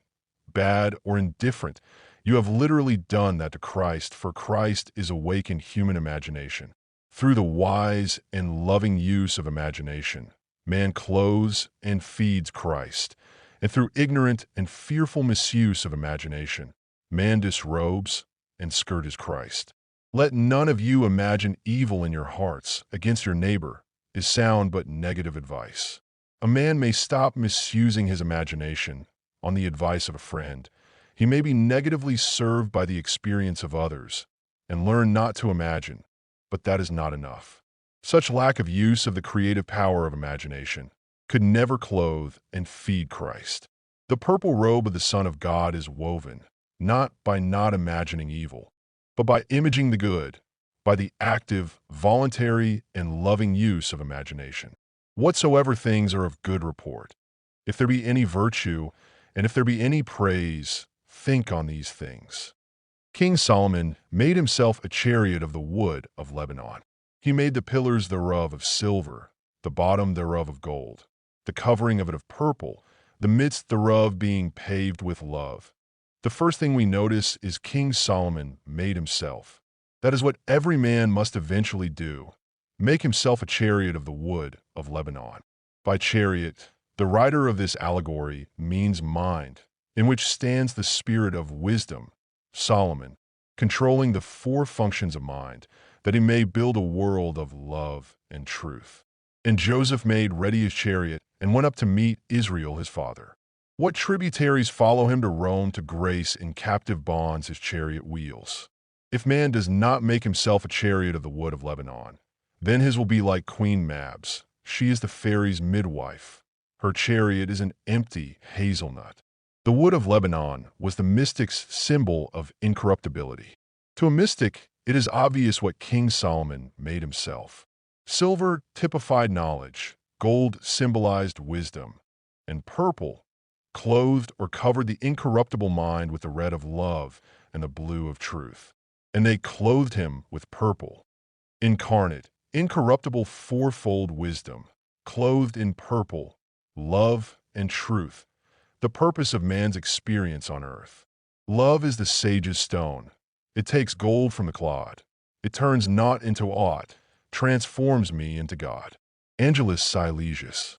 bad, or indifferent, you have literally done that to Christ, for Christ is awakened human imagination. Through the wise and loving use of imagination, man clothes and feeds Christ, and through ignorant and fearful misuse of imagination, man disrobes and skirts Christ. Let none of you imagine evil in your hearts against your neighbor, is sound but negative advice. A man may stop misusing his imagination on the advice of a friend. He may be negatively served by the experience of others and learn not to imagine, but that is not enough. Such lack of use of the creative power of imagination could never clothe and feed Christ. The purple robe of the Son of God is woven, not by not imagining evil, but by imaging the good, by the active, voluntary, and loving use of imagination. Whatsoever things are of good report, if there be any virtue, and if there be any praise, think on these things. King Solomon made himself a chariot of the wood of Lebanon. He made the pillars thereof of silver, the bottom thereof of gold, the covering of it of purple, the midst thereof being paved with love. The first thing we notice is King Solomon made himself. That is what every man must eventually do, make himself a chariot of the wood of Lebanon. By chariot, the writer of this allegory means mind, in which stands the spirit of wisdom, Solomon, controlling the four functions of mind, that he may build a world of love and truth. And Joseph made ready his chariot and went up to meet Israel his father. What tributaries follow him to Rome to grace in captive bonds his chariot wheels? If man does not make himself a chariot of the wood of Lebanon, then his will be like Queen Mab's. She is the fairy's midwife. Her chariot is an empty hazelnut. The wood of Lebanon was the mystic's symbol of incorruptibility. To a mystic, it is obvious what King Solomon made himself. Silver typified knowledge, gold symbolized wisdom, and purple clothed or covered the incorruptible mind with the red of love and the blue of truth. And they clothed him with purple. Incarnate, incorruptible fourfold wisdom, clothed in purple, love and truth, the purpose of man's experience on earth. Love is the sage's stone. It takes gold from the clod. It turns naught into aught, transforms me into God. Angelus Silesius.